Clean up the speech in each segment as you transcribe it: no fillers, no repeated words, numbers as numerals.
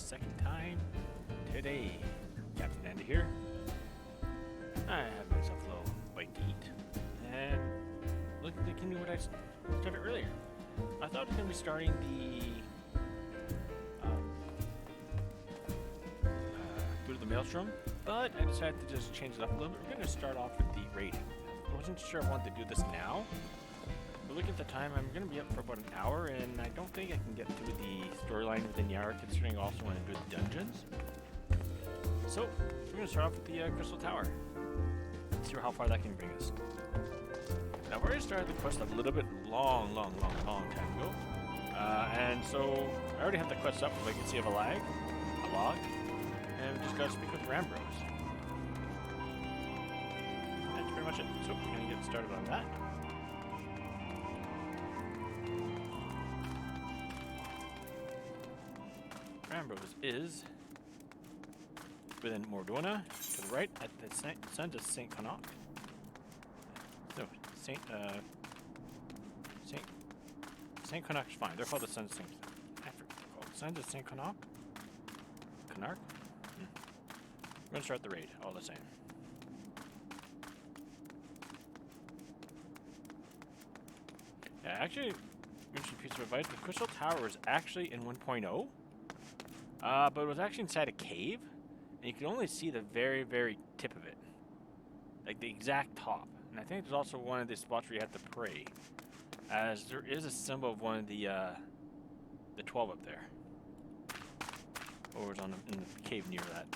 second time today. Captain Andy here. I have myself a little bite to eat and looking to continue what I started earlier. I thought I was going to be starting the Boot of the Maelstrom, but I decided to just change it up a little bit. We're going to start off with the raiding. I wasn't sure I wanted to do this now. But looking at the time, I'm going to be up for about an hour, and I don't think I can get through the storyline within the hour, considering I also want to do the dungeons. So, we're going to start off with the Crystal Tower. See how far that can bring us. Now, we already started the quest a little bit long time ago. And so, I already have the quest up, if I can see of a log, and we just got to speak with Rambros. That's pretty much it. So, we're going to get started on that. Rambros is within Mordona, to the right at the Sons of St. Connaught. No, St. Connaught is fine. They're called the Sons of St. I forget what they're called. Sons of St. Connaught? Connaught? We're going to start the raid, all the same. Yeah, actually, mentioned a piece of advice. The Crystal Tower is actually in 1.0. But it was actually inside a cave, and you can only see the very, very tip of it. Like the exact top. And I think there's also one of the spots where you have to pray, as there is a symbol of one of the 12 up there. Or it's on in the cave near that.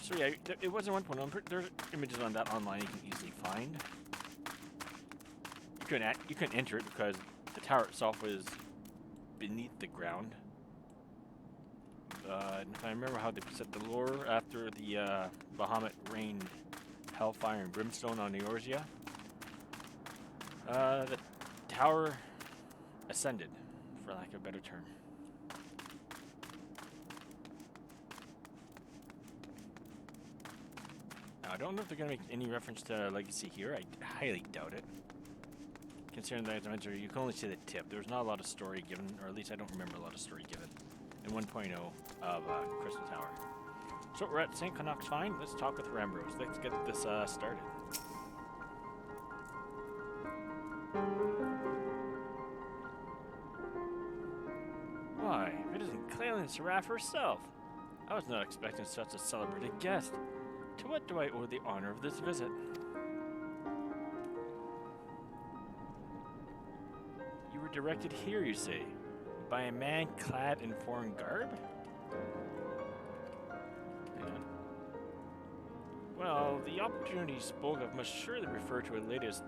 So yeah, it wasn't 1.1. There's images on that online you can easily find. You couldn't enter it because the tower itself was beneath the ground. And if I remember how they set the lore after the Bahamut rained hellfire and brimstone on Eorzea, the tower ascended, for lack of a better term. Now, I don't know if they're going to make any reference to Legacy here. I highly doubt it. Considering that, as I mentioned, you can only see the tip. There's not a lot of story given, or at least I don't remember a lot of story given in 1.0 of Crystal Tower. So we're at St. Connaught Fine. Let's talk with Rambros. Let's get this started. Why, if it isn't Claylan Seraph herself. I was not expecting such a celebrated guest. To what do I owe the honor of this visit? You were directed here, you say? By a man clad in foreign garb? Hang on. Well, the opportunity you spoke of must surely refer to a latest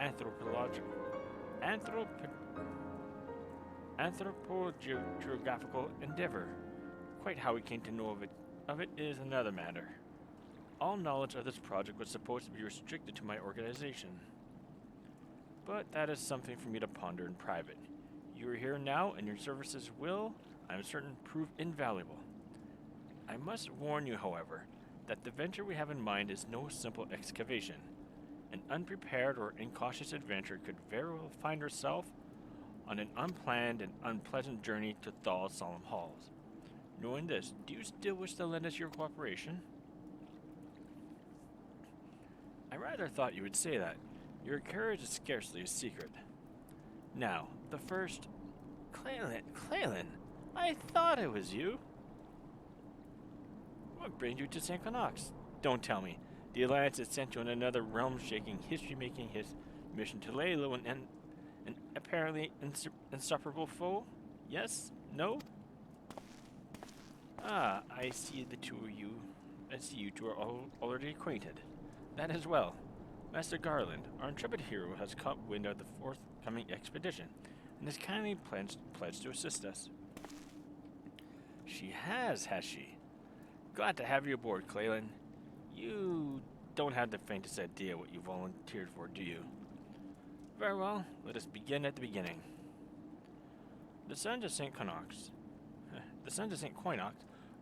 anthropogeographical endeavor. Quite how we came to know of it is another matter. All knowledge of this project was supposed to be restricted to my organization. But that is something for me to ponder in private. You are here now, and your services will, I am certain, prove invaluable. I must warn you, however, that the venture we have in mind is no simple excavation. An unprepared or incautious adventurer could very well find herself on an unplanned and unpleasant journey to Thal's solemn halls. Knowing this, do you still wish to lend us your cooperation? I rather thought you would say that. Your courage is scarcely a secret. Now, the first... Claylan, I thought it was you. What brings you to St. Connaught? Don't tell me. The Alliance has sent you on another realm-shaking, history-making mission to lay low an apparently insufferable foe? Yes? No? Ah, I see the two of you. I see you two are already acquainted. That as well. Master Garland, our intrepid hero, has caught wind of the forthcoming expedition, and has kindly pledged to assist us. She has she? Glad to have you aboard, Claylan. You don't have the faintest idea what you volunteered for, do you? Very well, let us begin at the beginning. The Sons of St. Connaught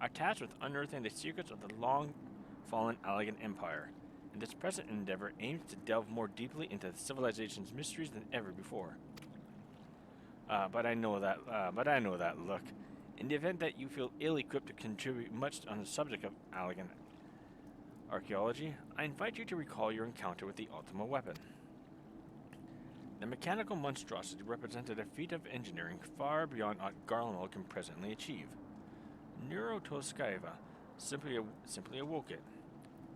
are tasked with unearthing the secrets of the long-fallen Allegan Empire, and this present endeavor aims to delve more deeply into the civilization's mysteries than ever before. But I know that look. In the event that you feel ill-equipped to contribute much on the subject of Allegan archaeology, I invite you to recall your encounter with the Ultima weapon. The mechanical monstrosity represented a feat of engineering far beyond what Garlemald can presently achieve. Neurotoskaiva simply awoke it.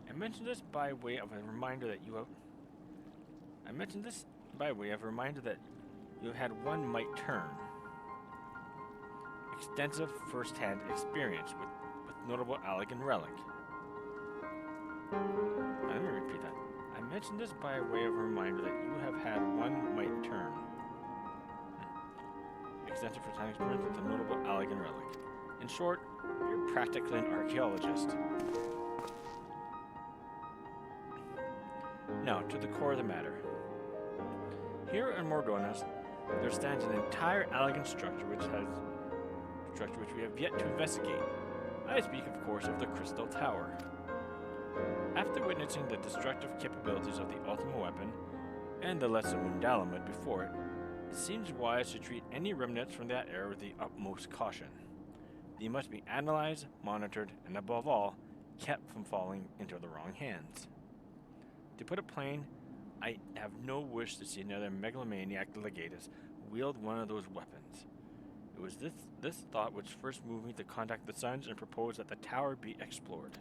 I mention this by way of a reminder that you have had one might term extensive first-hand experience with notable Allegan relic. Let me repeat that. I mention this by way of a reminder that you have had one might term extensive first-hand experience with the notable Allegan relic. In short, you're practically an archaeologist. Now, to the core of the matter. Here in Mordonas, there stands an entire Allegan structure which we have yet to investigate. I speak, of course, of the Crystal Tower. After witnessing the destructive capabilities of the Ultima weapon and the Lesser Mundalamud before it, it seems wise to treat any remnants from that era with the utmost caution. They must be analyzed, monitored, and above all, kept from falling into the wrong hands. To put it plain, I have no wish to see another megalomaniac legatus wield one of those weapons. It was this thought which first moved me to contact the Sons and propose that the tower be explored.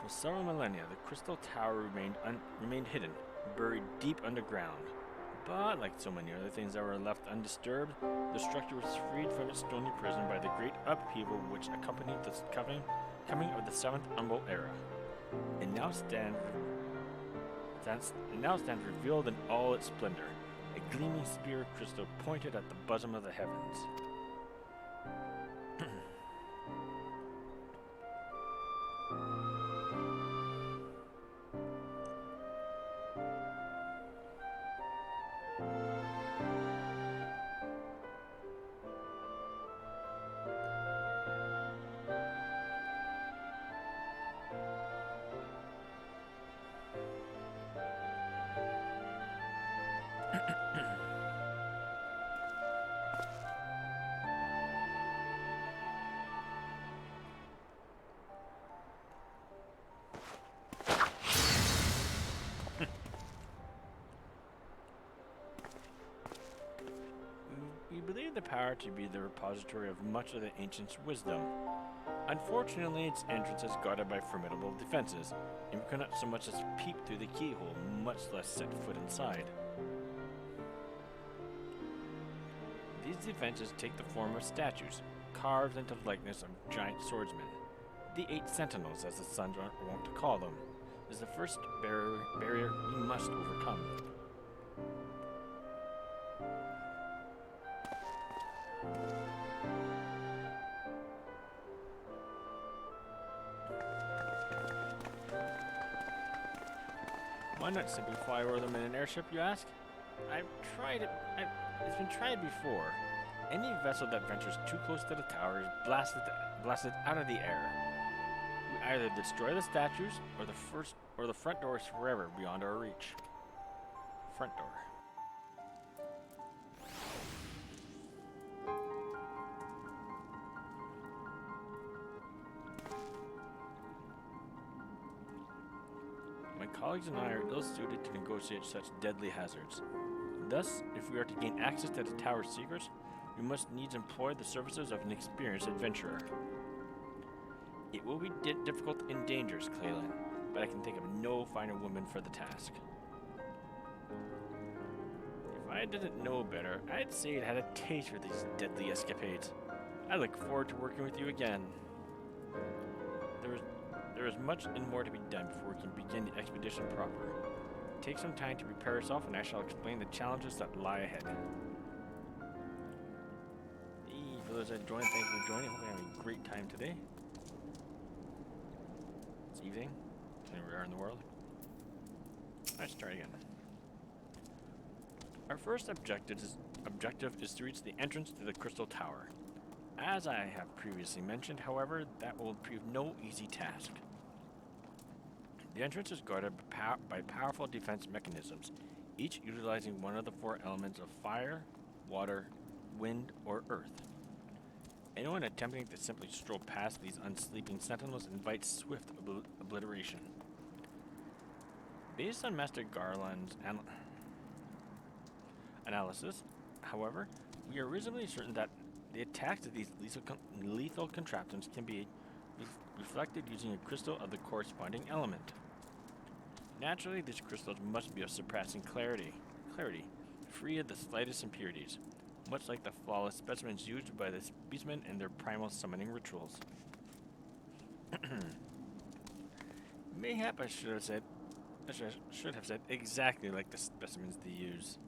For several millennia, the Crystal Tower remained hidden, buried deep underground. But, like so many other things that were left undisturbed, the structure was freed from its stony prison by the great upheaval which accompanied the coming of the Seventh Umbral Era. It now stands revealed in all its splendor, a gleaming spear of crystal pointed at the bosom of the heavens. We believe the power to be the repository of much of the ancients' wisdom. Unfortunately, its entrance is guarded by formidable defenses, and we cannot so much as peep through the keyhole, much less set foot inside. These defenses take the form of statues, carved into the likeness of giant swordsmen. The 8 Sentinels, as the Sons are wont to call them, is the first barrier we must overcome. Why not simply fly over them in an airship, you ask? I've tried it. It's been tried before. Any vessel that ventures too close to the tower is blasted out of the air. We either destroy the statues, or the front door is forever beyond our reach. Front door. My colleagues and I are ill-suited to negotiate such deadly hazards. Thus, if we are to gain access to the tower's secrets, we must needs employ the services of an experienced adventurer. It will be difficult and dangerous, Cleland, but I can think of no finer woman for the task. If I didn't know better, I'd say it had a taste for these deadly escapades. I look forward to working with you again. There is much and more to be done before we can begin the expedition proper. Take some time to prepare yourself, and I shall explain the challenges that lie ahead. Hey, for those that joined, thank you for joining. Hope you're having a great time today. It's evening, depending where we are in the world. Let's try again. Our first objective is to reach the entrance to the Crystal Tower. As I have previously mentioned, however, that will prove no easy task. The entrance is guarded by powerful defense mechanisms, each utilizing one of the four elements of fire, water, wind, or earth. Anyone attempting to simply stroll past these unsleeping sentinels invites swift obliteration. Based on Master Garland's analysis, however, we are reasonably certain that the attacks of these lethal contraptions can be reflected using a crystal of the corresponding element. Naturally, these crystals must be of surpassing clarity, free of the slightest impurities, much like the flawless specimens used by the beastmen in their primal summoning rituals. Mayhap I should have said exactly like the specimens they use.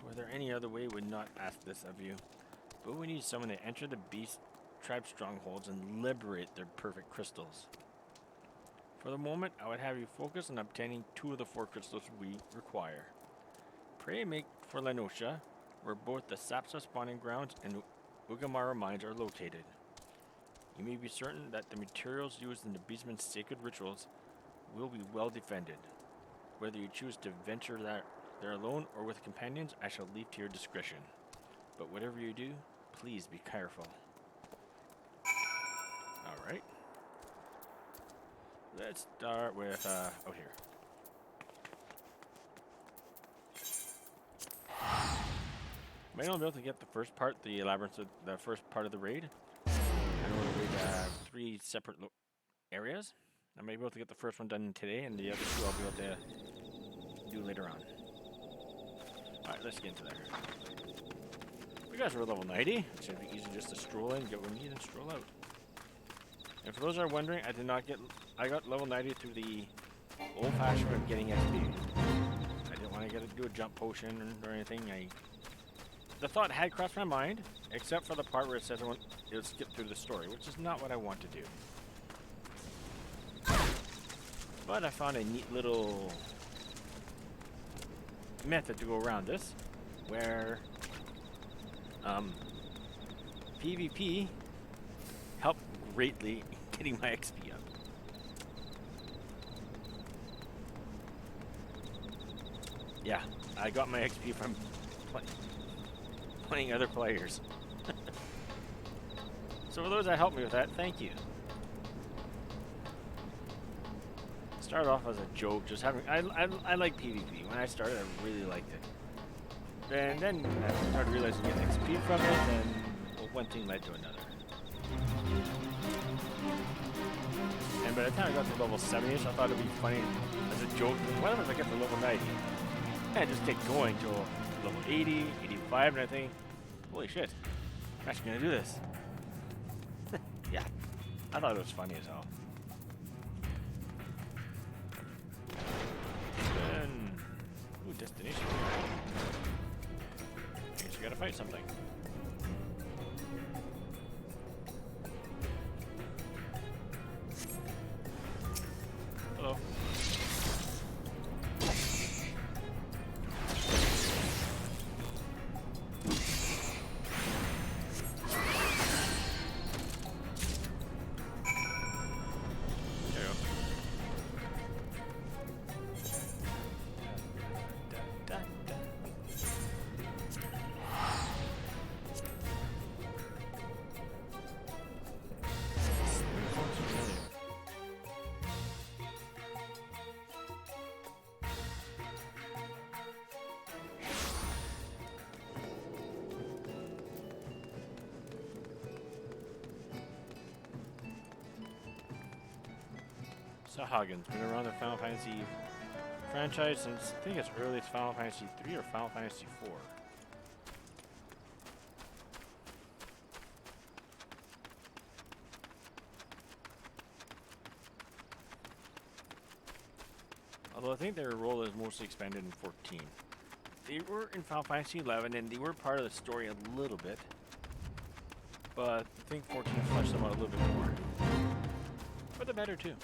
Were there any other way, would not ask this of you. But we need someone to enter the beast tribe strongholds and liberate their perfect crystals. For the moment, I would have you focus on obtaining 2 of the 4 crystals we require. Pray make for Lenosha, where both the Sapsa spawning grounds and Ugamara mines are located. You may be certain that the materials used in the beastmen's sacred rituals will be well defended. Whether you choose to venture there alone or with companions, I shall leave to your discretion. But whatever you do, please be careful. Alright. Let's start with, out here. Might not be able to get the first part, the labyrinth, the first part of the raid. I know the raid have 3 separate areas. I may be able to get the first one done today, and the other 2 I'll be able to do later on. Alright, let's get into there. We guys are level 90. It should be easy just to stroll in, get what we need, and stroll out. And for those that are wondering, I got level 90 through the old-fashioned way of getting XP. I didn't want to do a jump potion or anything. The thought had crossed my mind, except for the part where it says it would skip through the story, which is not what I want to do. But I found a neat little method to go around this, where PvP helped greatly getting my XP up. Yeah, I got my XP from playing other players. So for those that helped me with that, thank you. Started off as a joke, just having I like PvP. When I started, I really liked it. And then I started realizing getting XP from it, and one thing led to another. And by the time I got to level 70-ish, I thought it'd be funny as a joke. What if I get to level 90? And I just kept going till level 80, 85, and I think, holy shit, I'm actually gonna do this. Yeah, I thought it was funny as hell. Then, ooh, destination. I guess you gotta fight something. Hello. Sahagins been around the Final Fantasy franchise since I think it's early Final Fantasy 3 or Final Fantasy 4. Although I think their role is mostly expanded in 14. They were in Final Fantasy 11 and they were part of the story a little bit. But I think 14 fleshed them out a little bit more. For the better too.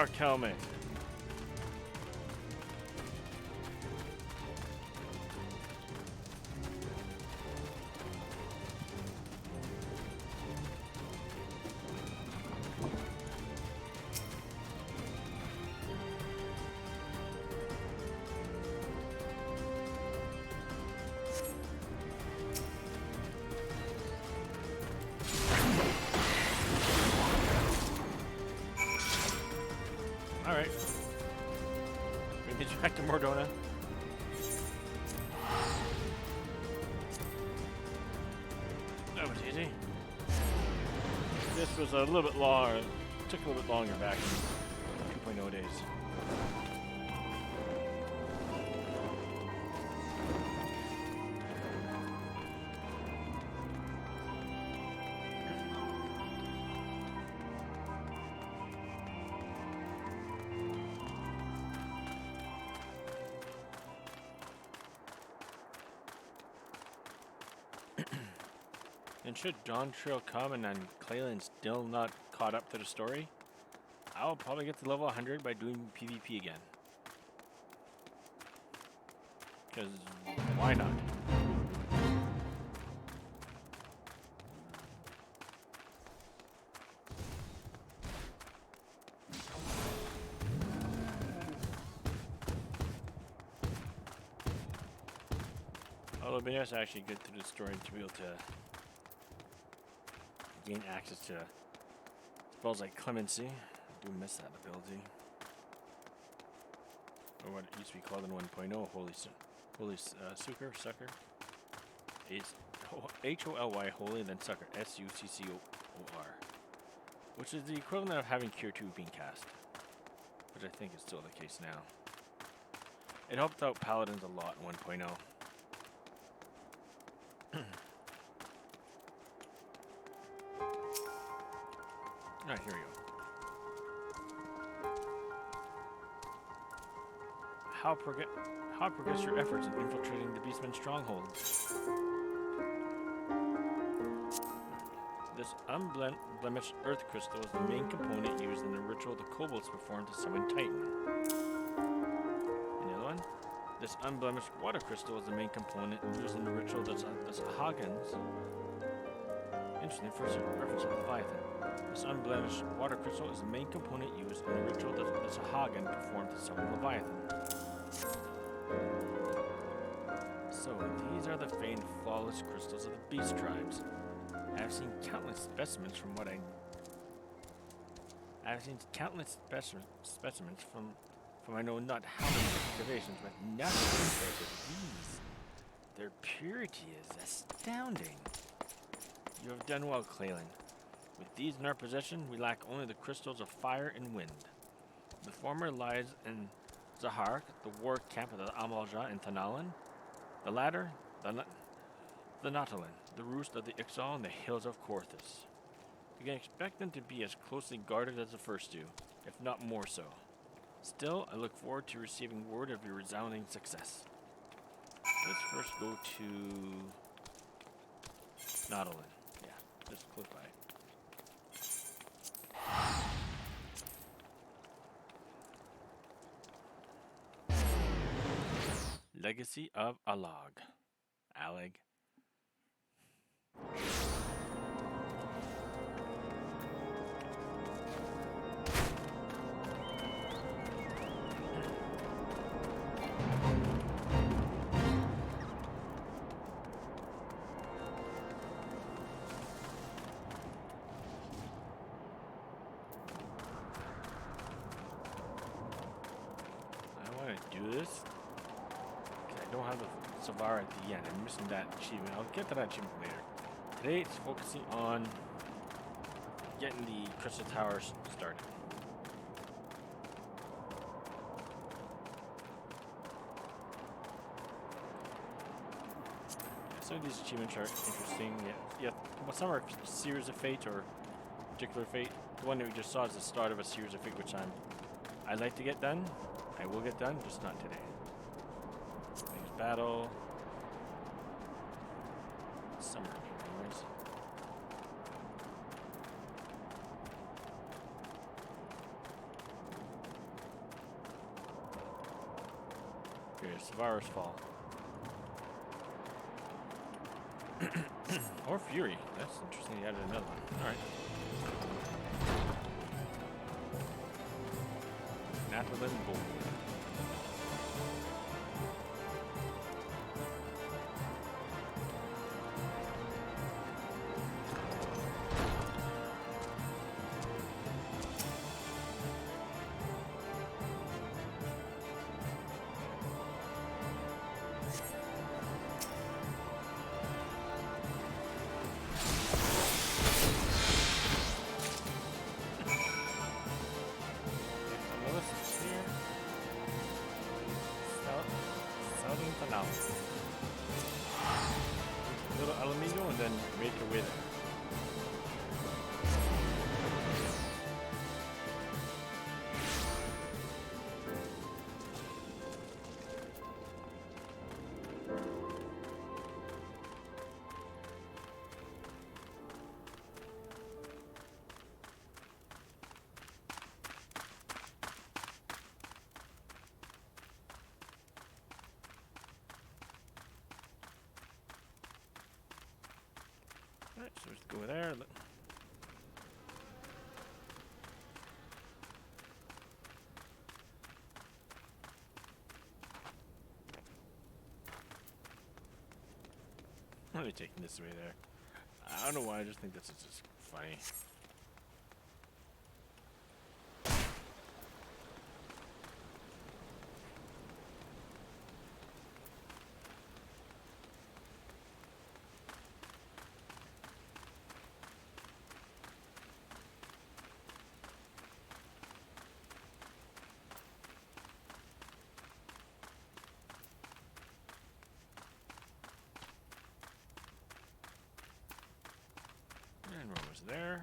Dark helmet. Alright. We get you back to Mordona. That was easy. This was a little bit longer. Took a little bit longer back in 2.0 days. And should Dawn Trail come and then Clayland still not caught up to the story, I'll probably get to level 100 by doing PvP again. Because why not? Although it'd be nice to actually get through the story to be able to gain access to spells like Clemency. I do miss that ability. Or what it used to be called in 1.0, Holy Sucker. H-O-L-Y, Holy, then Sucker, S-U-C-C-O-R. Which is the equivalent of having Cure 2 being cast. Which I think is still the case now. It helped out Paladins a lot in 1.0. Alright, here we go. How progress your efforts in infiltrating the Beastman's stronghold? This unblemished earth crystal is the main component used in the ritual the kobolds perform to summon Titan. And the other one? This unblemished water crystal is the main component used in the ritual the Sahagins. Interesting, first reference to Leviathan. This unblemished water crystal is the main component used in the ritual that the Sahagin performed to summon Leviathan. So, these are the famed flawless crystals of the beast tribes. I have seen countless specimens from from I know not how many excavations, but nothing compared to these. Their purity is astounding. You have done well, Clayland. With these in our possession, we lack only the crystals of fire and wind. The former lies in Zahark, the war camp of the Amalja in Tanalan. The latter, the Nautilin, the roost of the Ixal and the hills of Korthus. You can expect them to be as closely guarded as the first two, if not more so. Still, I look forward to receiving word of your resounding success. Let's first go to Nautilin. Yeah, just close by. Legacy of Alag. Alag. I want to do this. I don't have the Savara at the end. I'm missing that achievement. I'll get to that achievement later. Today it's focusing on getting the Crystal Towers started. Some of these achievements are interesting. Yeah, some are Series of Fate or Particular Fate. The one that we just saw is the start of a Series of Fate, which I'd like to get done. I will get done, just not today. Next battle. Summer, anyways. Okay, Savara's Fall. Or Fury. That's interesting. He added another one. Alright. Nathalin Bowl. Little Alamigo and then make your way there. Alright, so let's go there. I'm only taking this way there. I don't know why, I just think this is just funny. And we're almost there.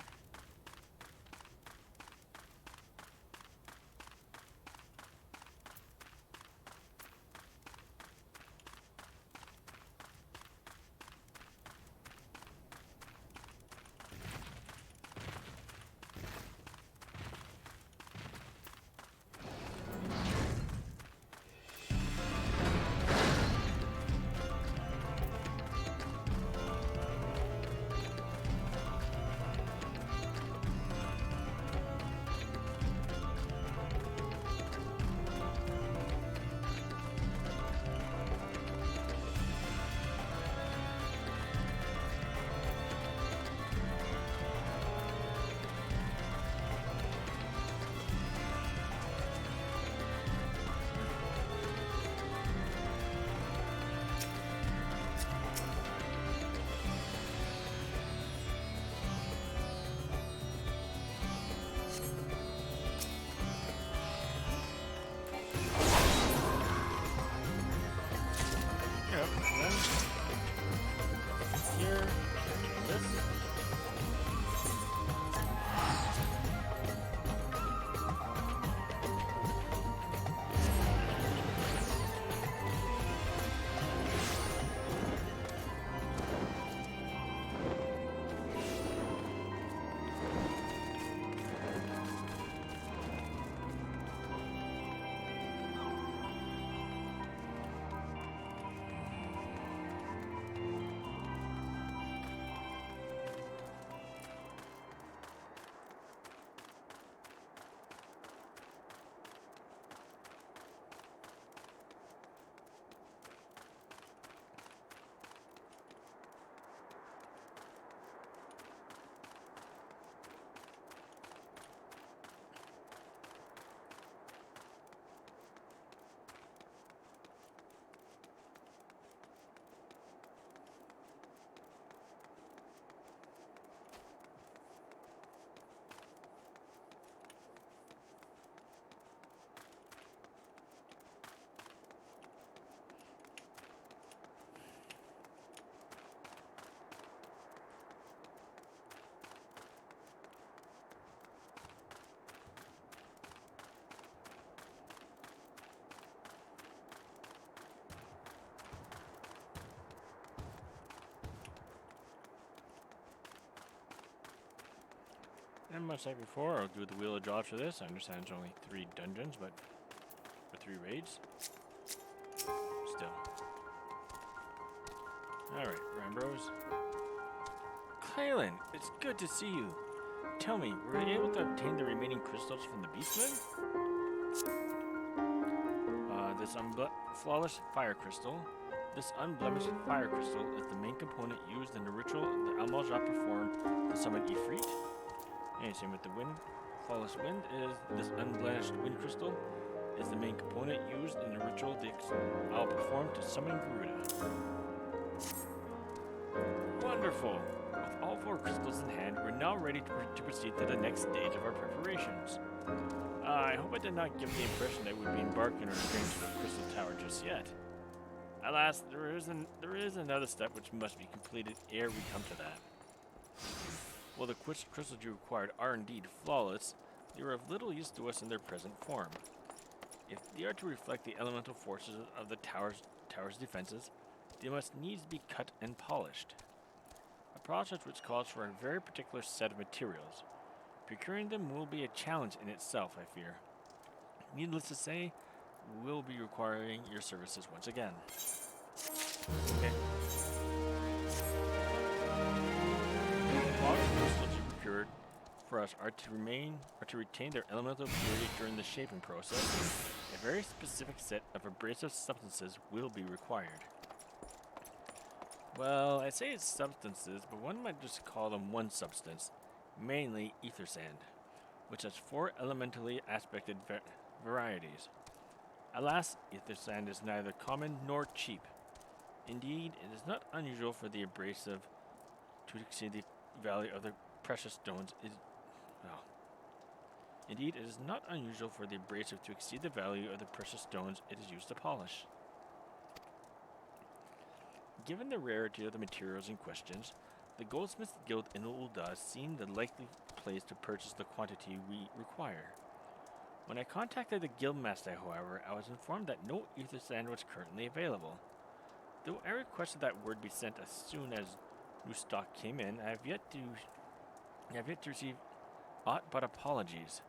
And much like before, I'll do the Wheel of Jobs for this. I understand it's only 3 dungeons, but for 3 raids. Still. Alright, Rambros. Kylan, it's good to see you. Tell me, were you able to obtain the remaining crystals from the Beastman? This flawless fire crystal. This unblemished fire crystal is the main component used in the ritual that Almalja performed to summon Ifrit. And same with the wind. Flawless wind is this unblemished wind crystal is the main component used in the ritual I'll perform to summon Garuda. Wonderful! With all 4 crystals in hand, we're now ready to proceed to the next stage of our preparations. I hope I did not give the impression that we'd be embarking on a journey to the Crystal Tower just yet. Alas, there is another step which must be completed ere we come to that. While the crystals you required are indeed flawless, they are of little use to us in their present form. If they are to reflect the elemental forces of the tower's defenses, they must needs be cut and polished. A process which calls for a very particular set of materials. Procuring them will be a challenge in itself, I fear. Needless to say, we'll be requiring your services once again. Okay. All the crystals you procured for us are to retain their elemental purity during the shaping process. A very specific set of abrasive substances will be required. Well, I say it's substances, but one might just call them one substance, mainly ether sand, which has 4 elementally aspected varieties. Alas, ether sand is neither common nor cheap. Indeed, it is not unusual for the abrasive to exceed the value of the precious stones it is used to polish. Given the rarity of the materials in questions, the Goldsmiths Guild in Ul'dah seemed the likely place to purchase the quantity we require. When I contacted the Guildmaster, however, I was informed that no ether sand was currently available. Though I requested that word be sent as soon as new stock came in, I have yet to receive aught but apologies.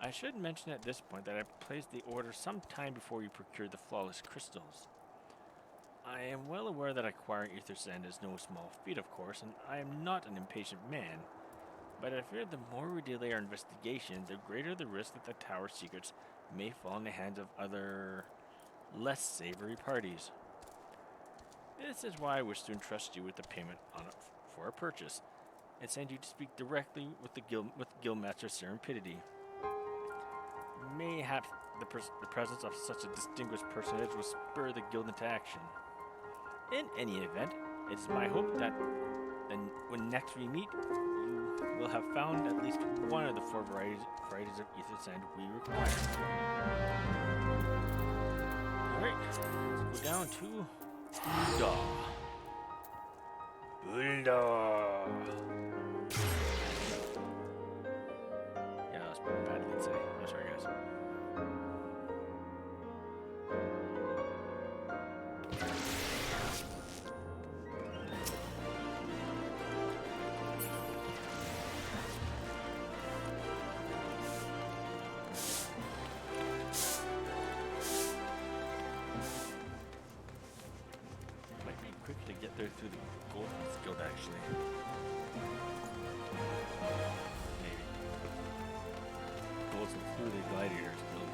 I should mention at this point that I placed the order some time before you procured the flawless crystals. I am well aware that acquiring ether sand is no small feat, of course, and I am not an impatient man, but I fear the more we delay our investigation, the greater the risk that the tower's secrets may fall in the hands of other, less savory parties. This is why I wish to entrust you with the payment for a purchase, and send you to speak directly with Guildmaster Serendipity. Mayhaps the presence of such a distinguished personage will spur the guild into action. In any event, it is my hope that when next we meet, you will have found at least one of the 4 varieties of ether sand we require. Alright, let's go down to Ul'dah. Yeah, that was bad, let's say. I'm sorry, guys. Through the Goldsmiths Guild, actually. Maybe. Goldsmiths through the Gladiators Guild.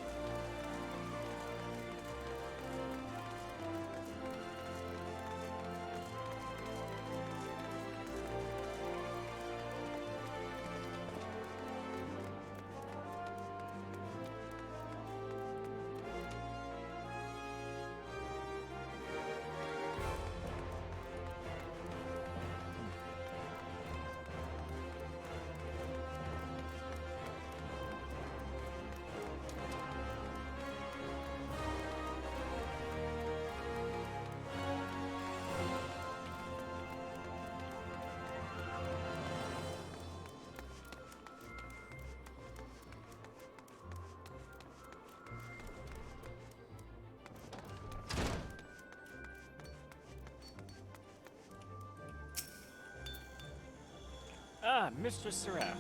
Ah, Mistress Seraph.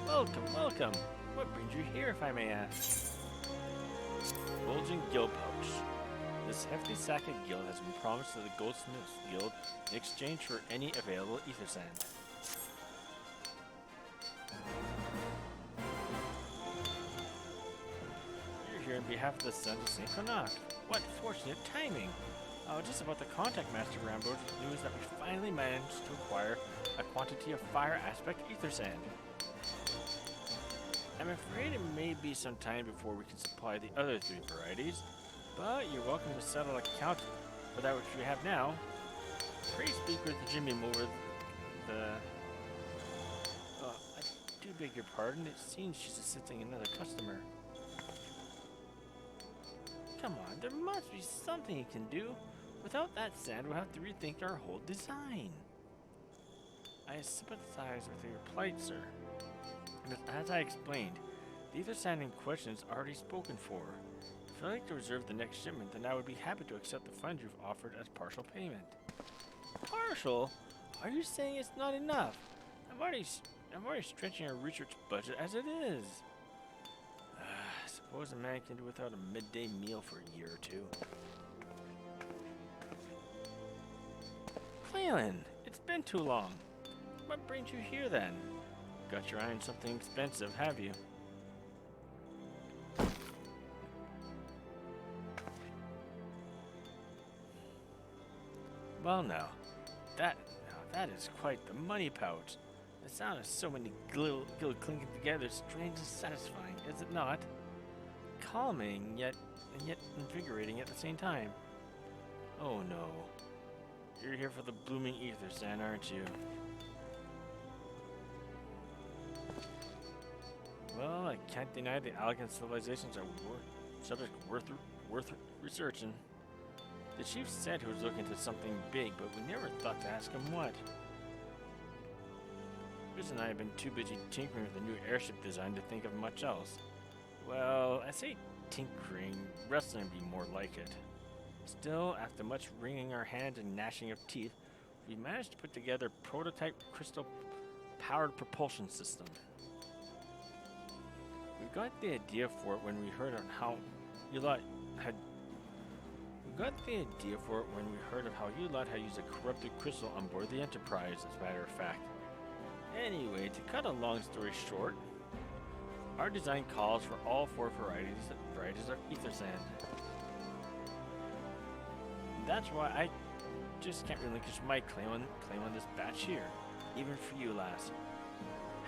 Welcome, welcome. What brings you here, if I may ask? Bulging gill pouch. This hefty sack of guild has been promised to the Goldsmiths Guild in exchange for any available ether sand. You're here on behalf of the Sons of St. Connacht. What fortunate timing! I was just about to contact Master Rambo with news that we finally managed to acquire a quantity of fire aspect ether sand. I'm afraid it may be some time before we can supply the other 3 varieties, but you're welcome to settle account for that which we have now. Pray speak with Jimmy over the... I do beg your pardon, it seems she's assisting another customer. Come on, there must be something you can do. Without that sand, we'll have to rethink our whole design. I sympathize with your plight, sir. As I explained, the ether sand in question is already spoken for. If you'd like to reserve the next shipment, then I would be happy to accept the funds you've offered as partial payment. Partial? Are you saying it's not enough? I'm already stretching our research budget as it is. I suppose a man can do without a midday meal for a year or 2. Cleland, it's been too long. What brings you here then? Got your eye on something expensive, have you? Well now, that is quite the money pouch. The sound of so many gill clinking together is strange and satisfying, is it not? Calming, yet invigorating at the same time. Oh no. You're here for the blooming ether sand, aren't you? Well, I can't deny the elegant civilizations are subject worth researching. The chief said he was looking to something big, but we never thought to ask him what. Chris and I have been too busy tinkering with the new airship design to think of much else. Well, I say tinkering, wrestling would be more like it. Still, after much wringing our hands and gnashing of teeth, we managed to put together a prototype crystal-powered propulsion system. We got the idea for it when we heard of how you lot had used a corrupted crystal on board the Enterprise, as a matter of fact. Anyway, to cut a long story short, our design calls for all 4 varieties of ether sand. That's why I just can't relinquish my claim on this batch here, even for you, lass.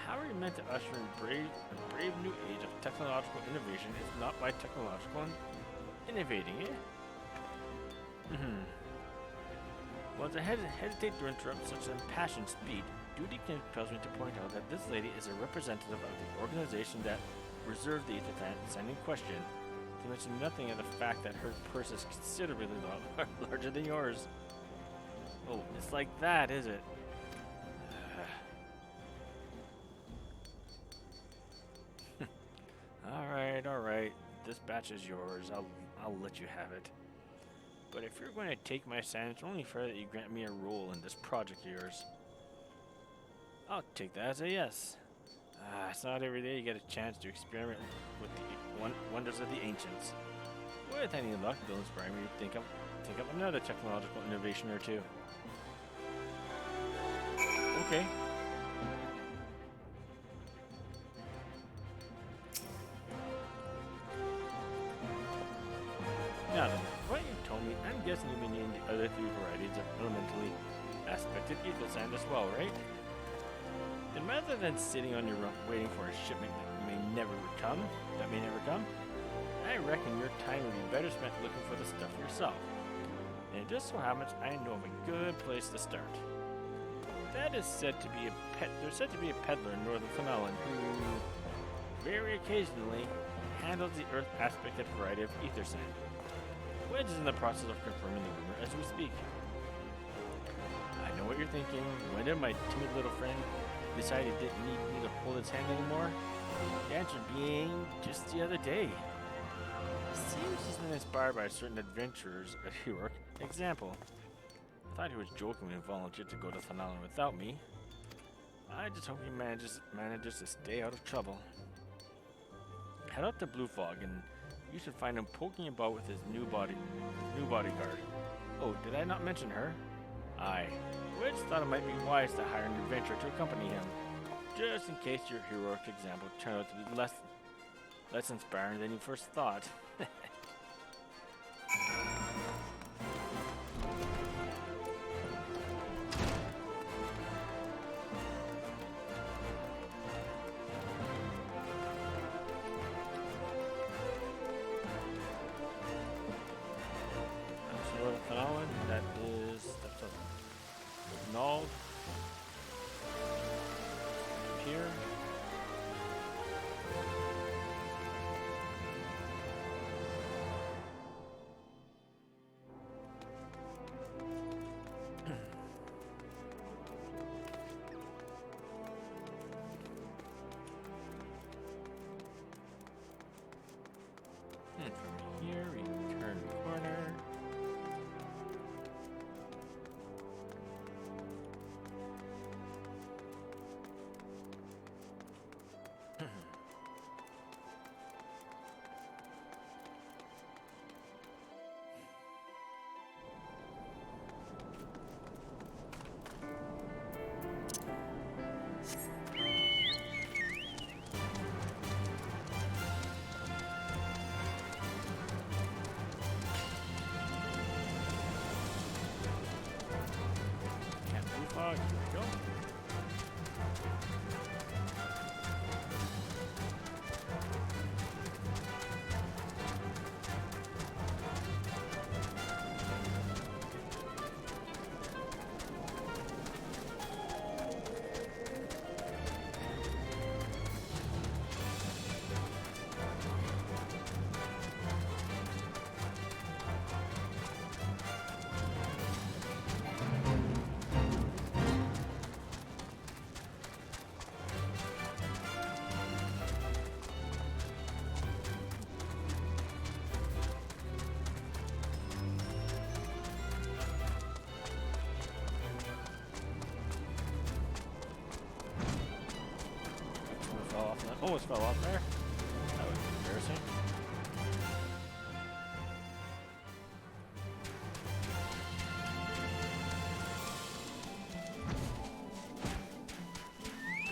How are you meant to usher in a brave new age of technological innovation if not by technological innovating, eh? Well, as I hesitate to interrupt such impassioned speed, duty compels me to point out that this lady is a representative of the organization that reserved the ether sand in question, to mention nothing of the fact that her purse is considerably larger than yours. Oh, it's like that, is it? Alright. This batch is yours. I'll let you have it. But if you're going to take my sand, it's only fair that you grant me a role in this project of yours. I'll take that as a yes. It's not every day you get a chance to experiment with the wonders of the ancients. With any luck, they'll inspire me to think up another technological innovation or 2. Okay. Now then, what you told me, I'm guessing you mean the other 3 varieties of elementally aspected ether sand as well, right? Then rather than sitting on your rump waiting for a shipment that may never come, I reckon your time would be better spent looking for the stuff yourself. And it just so happens I know of a good place to start. There's said to be a peddler in northern Fenelon who, very occasionally, handles the earth aspected variety of ether sand. Wedge is in the process of confirming the rumor as we speak. I know what you're thinking. When did my timid little friend decide he didn't need me to hold his hand anymore? The answer being just the other day. Seems he's been inspired by certain adventurers at Heroic. Example. I thought he was joking when he volunteered to go to Fenelon without me. I just hope he manages to stay out of trouble. Head up to Blue Fog and you should find him poking about with his new body bodyguard. Oh, did I not mention her? Aye. Witch thought it might be wise to hire an adventurer to accompany him, just in case your heroic example turned out to be less inspiring than you first thought. That is null here. And from here we turn the corner. Here we go. Almost fell off there. That was embarrassing.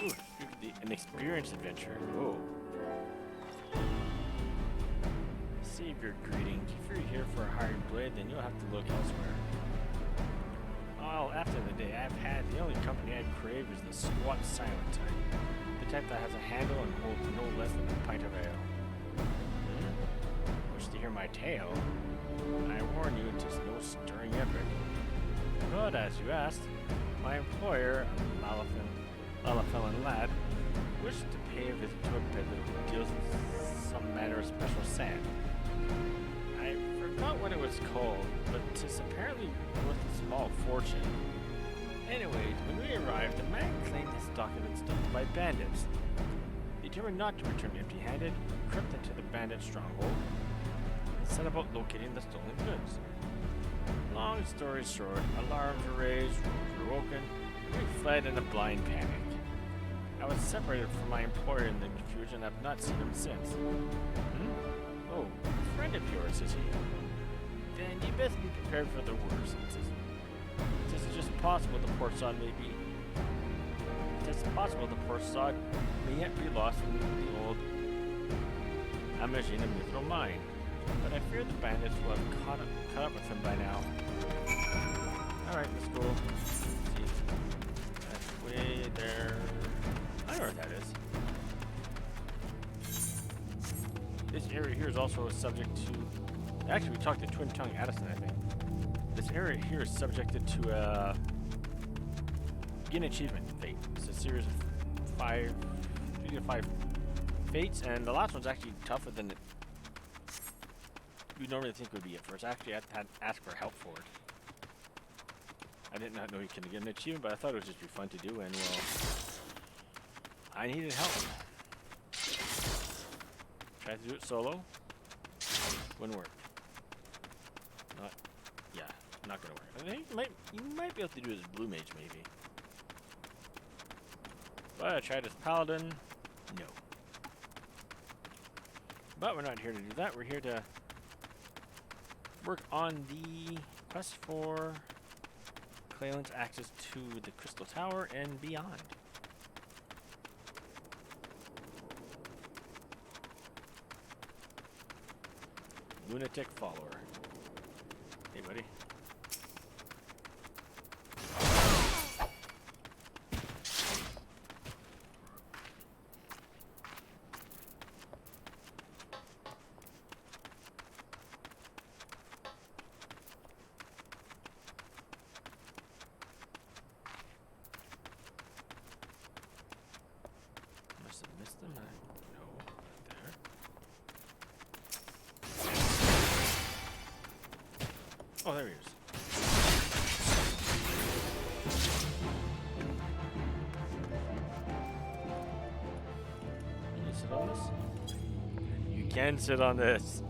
Ooh, you could be an experienced adventurer. Whoa. Save your greetings. If you're here for a hired blade, then you'll have to look elsewhere. Well, after the day I've had, the only company I crave is the squat silent type. Type that has a handle and holds no less than a pint of ale. Wish to hear my tale? I warn you, 'tis no stirring epic. But as you asked, my employer, a Lalafellin lad, wished to pay a visit to a peddler who deals in some matter of special sand. I forgot what it was called, but 'tis apparently worth a small fortune. Anyways, when we arrived, the man claimed his stock had been stolen by bandits. Determined not to return empty-handed, we crept into the bandit stronghold and set about locating the stolen goods. Long story short, alarms were raised, rooms were woken, and we fled in a blind panic. I was separated from my employer in the confusion and have not seen him since. Oh, a friend of yours, says he. Then you best be prepared for the worst. It's just possible the poor sod may yet be lost in the old Amazina mithril mine. But I fear the bandits will have caught up with him by now. Alright, let's go. See. That's way there. I know where that is. This area here is also subject to... Actually, we talked to Twin Tongue Addison, I think. This area here is subjected to an achievement fate. It's a series of 3 to 5 fates, and the last one's actually tougher than you normally think would be at first. Actually, I had to ask for help for it. I did not know you could get an achievement, but I thought it would just be fun to do, and well, I needed help. Tried to do it solo. Wouldn't work. Not gonna work. I think you might be able to do it as blue mage, maybe. But I tried as paladin. No. But we're not here to do that. We're here to work on the quest for Clayland's access to the Crystal Tower and beyond. Lunatic follower. Hey, buddy. Must have missed them. No, not there. Oh, there he is. Can you sit on this? You can sit on this.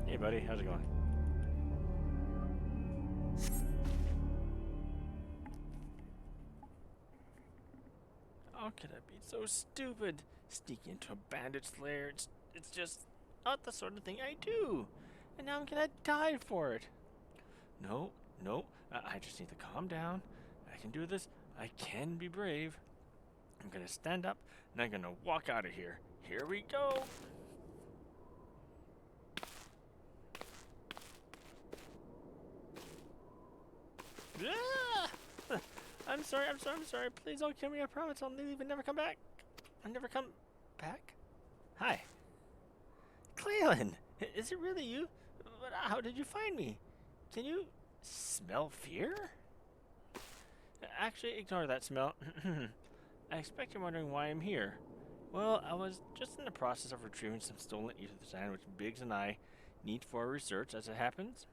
Hey, buddy, how's it going? How could I be so stupid? Sneak into a bandit's lair. It's just not the sort of thing I do. And now I'm gonna die for it. No, I just need to calm down. I can do this. I can be brave. I'm gonna stand up and I'm gonna walk out of here. Here we go. Ah! I'm sorry. Please don't kill me. I promise I'll leave and never come back. I'll never come back. Hi. Clayland, is it really you? But how did you find me? Can you smell fear? Actually, ignore that smell. I expect you're wondering why I'm here. Well, I was just in the process of retrieving some stolen ether sand which Biggs and I need for our research. As it happens,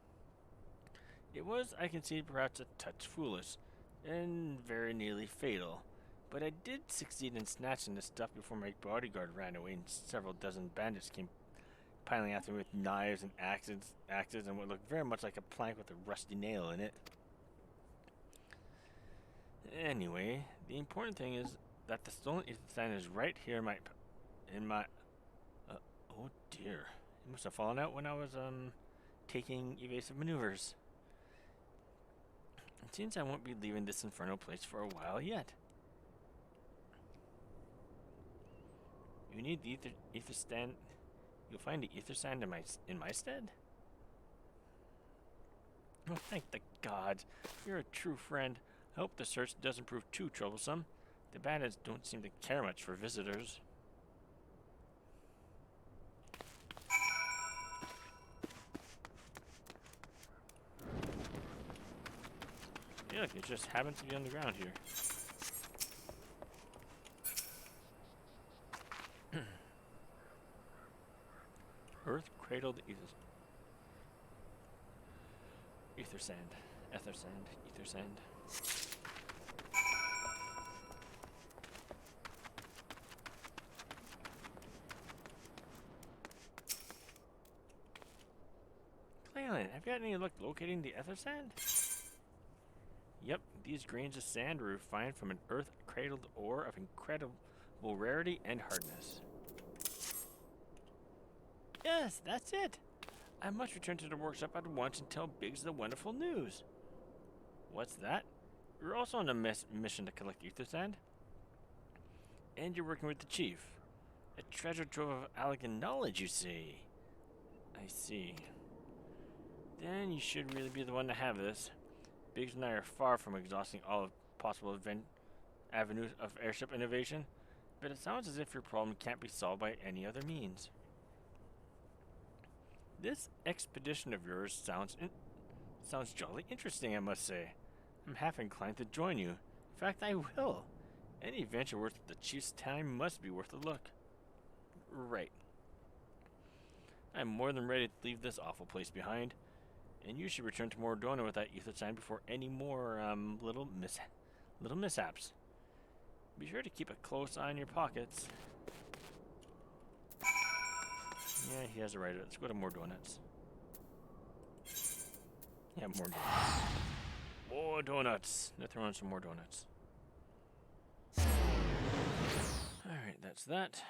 it was, I concede, perhaps a touch foolish and very nearly fatal. But I did succeed in snatching the stuff before my bodyguard ran away and several dozen bandits came piling after me with knives and axes and what looked very much like a plank with a rusty nail in it. Anyway, the important thing is that the stolen ether sand is right here in my oh dear. It must have fallen out when I was taking evasive maneuvers. It seems I won't be leaving this infernal place for a while yet. You need the ether sand. You'll find the ether sand in my stead. Oh, thank the gods! You're a true friend. I hope the search doesn't prove too troublesome. The bandits don't seem to care much for visitors. Yeah, look, it just happens to be on the ground here. Earth cradled ether sand. Ether sand. Clayland, have you had any luck locating the ether sand? Yep, these grains of sand were refined from an earth-cradled ore of incredible rarity and hardness. Yes, that's it. I must return to the workshop at once and tell Biggs the wonderful news. What's that? You're also on a mission to collect ether sand? And you're working with the chief. A treasure trove of elegant knowledge, you see. I see. Then you should really be the one to have this. Biggs and I are far from exhausting all of possible avenues of airship innovation, but it sounds as if your problem can't be solved by any other means. This expedition of yours sounds jolly interesting, I must say. I'm half inclined to join you. In fact, I will. Any venture worth the chief's time must be worth a look. Right. I'm more than ready to leave this awful place behind, and you should return to Mordona with that ether sand before any more little mishaps. Be sure to keep a close eye on your pockets. Yeah, he has a right. Let's go to more donuts. Yeah, more donuts. More donuts. Let's throw in some more donuts. Alright. Alright, that's that.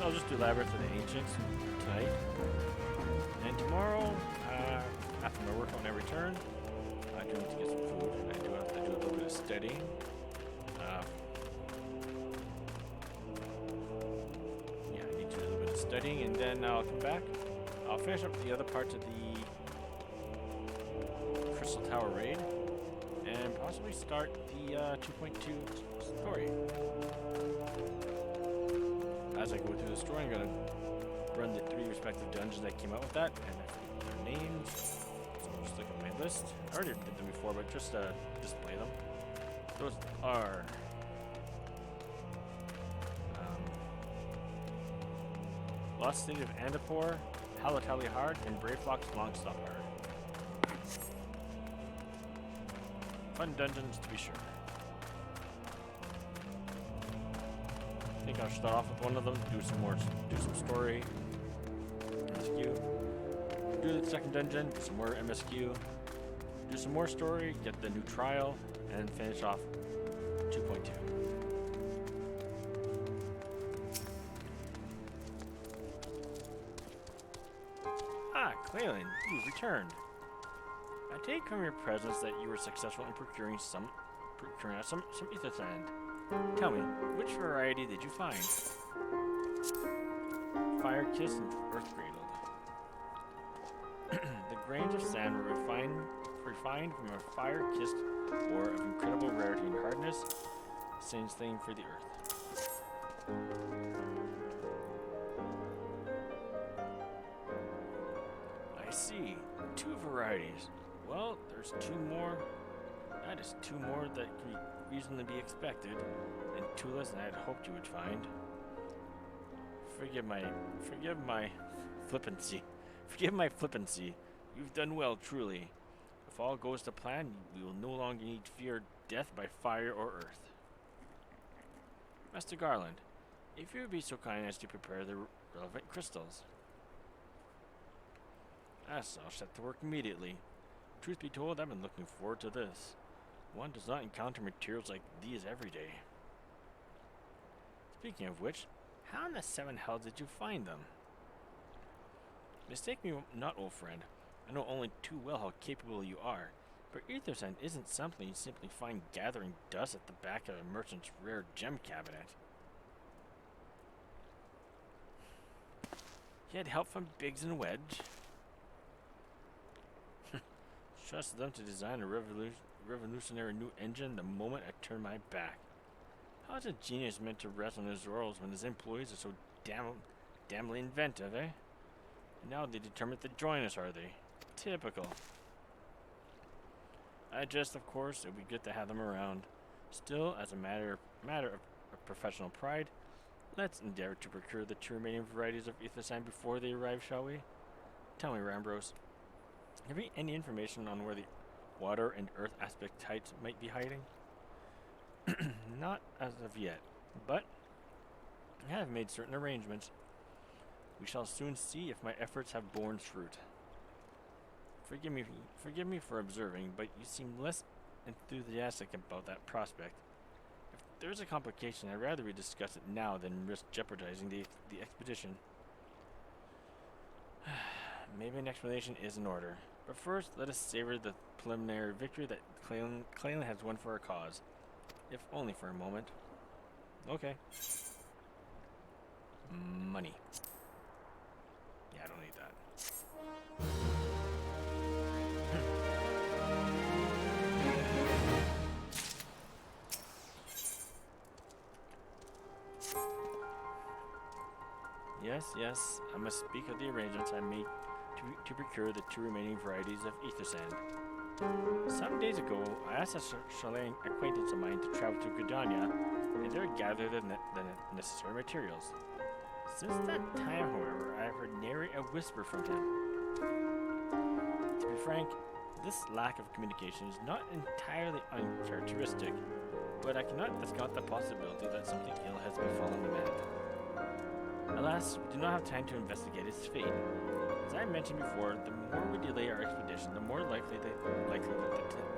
I'll just do Labyrinth of the Ancients tonight. And tomorrow, after my workout when I return, I do need to get some food. And I do have to do a little bit of studying. Yeah, I need to do a little bit of studying, and then I'll come back. I'll finish up the other parts of the Crystal Tower raid, and possibly start the 2.2 story. As I go through the story, I'm going to run the 3 respective dungeons that came out with that, and I forget their names. So I'll just look at my list. I already did them before, but just display them. Those are Lost City of Andapur, Halatali Hard, and Bravelock's Longstop Hard. Fun dungeons to be sure. I think I'll start off with one of them, do some story, MSQ. Do the second dungeon, do some more MSQ, do some more story, get the new trial, and finish off 2.2. Ah, Claylan, you've returned. I take from your presence that you were successful in procuring some ether sand. Tell me, which variety did you find? Fire-kissed and earth-cradled. The grains of sand were refined from a fire-kissed ore of incredible rarity and hardness, same thing for the earth. I see. 2 varieties. Well, there's 2 more. That is 2 more that can reasonably be expected, and 2 less than I had hoped you would find. Forgive my flippancy. Forgive my flippancy. You've done well, truly. If all goes to plan, we will no longer need to fear death by fire or earth. Master Garland, if you would be so kind as to prepare the relevant crystals. Yes, I'll set to work immediately. Truth be told, I've been looking forward to this. One does not encounter materials like these every day. Speaking of which, how in the 7 hells did you find them? Mistake me not, old friend. I know only too well how capable you are, but ether sand isn't something you simply find gathering dust at the back of a merchant's rare gem cabinet. You had help from Biggs and Wedge. Trust them to design a revolutionary new engine the moment I turn my back. How is a genius meant to rest on his laurels when his employees are so damnably inventive, eh? And now they determined to join us, are they? Typical. I jest, of course. It would be good to have them around. Still, as a matter of professional pride, let's endeavor to procure the 2 remaining varieties of ether sand before they arrive, shall we? Tell me, Rambros, have you any information on where the water and earth aspect heights might be hiding? Not as of yet, but I have made certain arrangements. We shall soon see if my efforts have borne fruit. Forgive me for observing, but you seem less enthusiastic about that prospect. If there's a complication, I'd rather we discuss it now than risk jeopardizing the expedition. Maybe an explanation is in order. But first, let us savor the preliminary victory that Claylan has won for our cause. If only for a moment. Okay. Money. Yeah, I don't need that. Yes, I must speak of the arrangements I made to procure the 2 remaining varieties of ether sand. Some days ago, I asked a chalet acquaintance of mine to travel to Gridania and there gather the necessary materials. Since that time, however, I have heard nary a whisper from him. To be frank, this lack of communication is not entirely uncharacteristic. but I cannot discount the possibility that something ill has befallen the man. Alas, we do not have time to investigate his fate. As I mentioned before, the more we delay our expedition, the more likely that the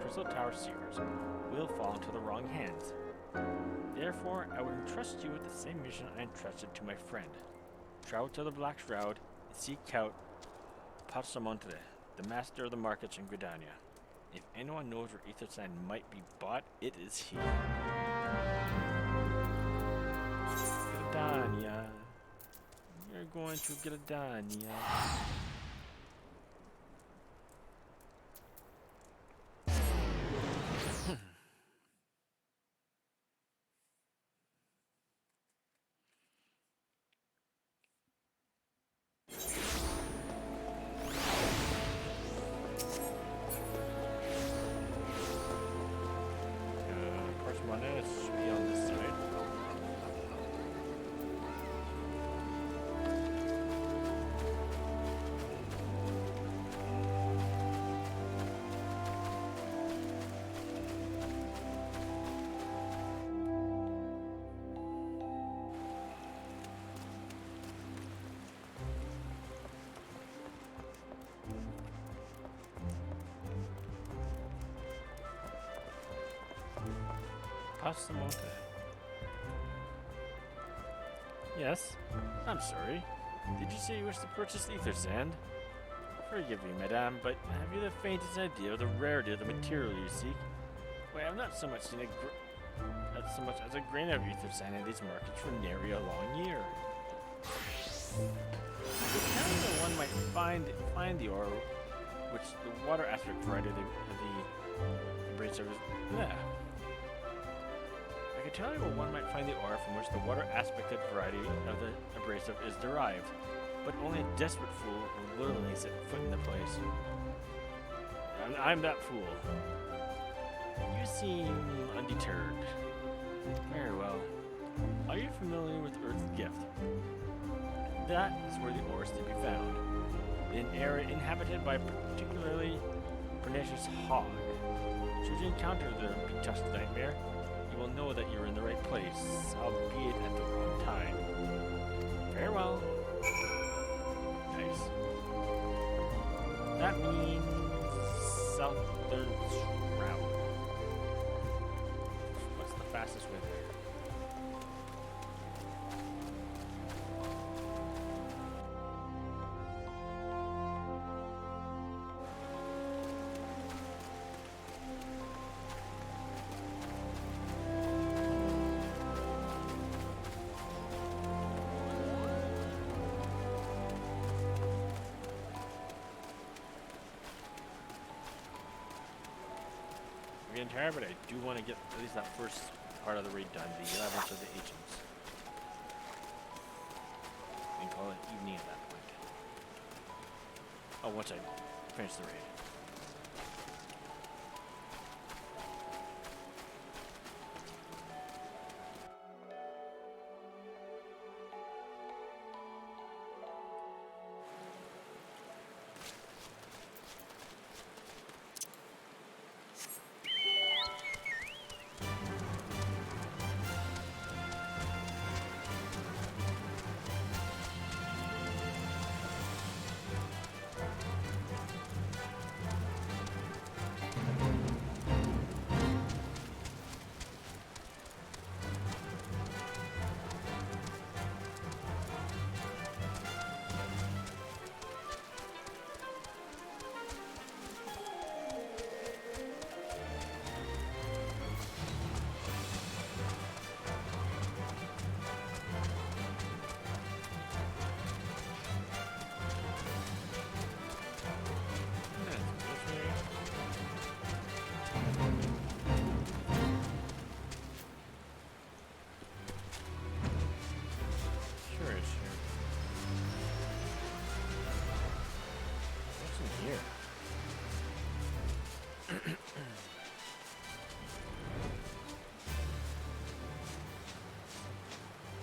Crystal Tower Seekers will fall into the wrong hands. Therefore, I would entrust you with the same mission I entrusted to my friend. Travel to the Black Shroud and seek out Passamonte, the master of the markets in Gridania. If anyone knows where ether sand might be bought, it is he. Gridania. You're going to Gridania. Should be on this side. Passamonte. Yes? I'm sorry. Did you say you wish to purchase ether sand? Forgive me, madame, but have you the faintest idea of the rarity of the material you seek? Why, I've not so much seen not so much as a grain of ether sand in these markets for nary a long year. Apparently one might find the ore, which the water aspect variety of the abrasive is. Yeah. I can tell you where one might find the ore from which the water aspected variety of the abrasive is derived, but only a desperate fool will willingly set foot in the place. I'm that fool. You seem undeterred. Very well. Are you familiar with Earth's gift? That is where the ore is to be found. In an area inhabited by a particularly pernicious hog. Should you encounter the betusked nightmare, you will know that you're in the right place, albeit at the wrong time. Farewell. Nice. That means southern shroud. What's the fastest way there? Entire, but I do want to get at least that first part of the raid done, the 11th of the agents. And call it evening at that point. Oh, once I finish the raid.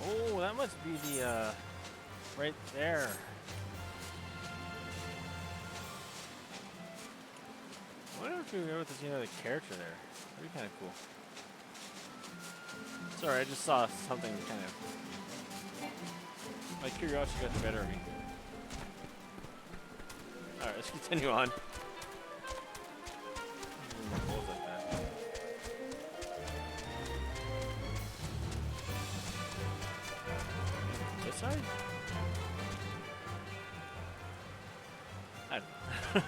Oh, that must be the, right there. I wonder if we were able to see another character there. That'd be kind of cool. Sorry, I just saw something kind of... My curiosity got the better of me. Alright, let's continue on. Holes like that. This side? I don't know.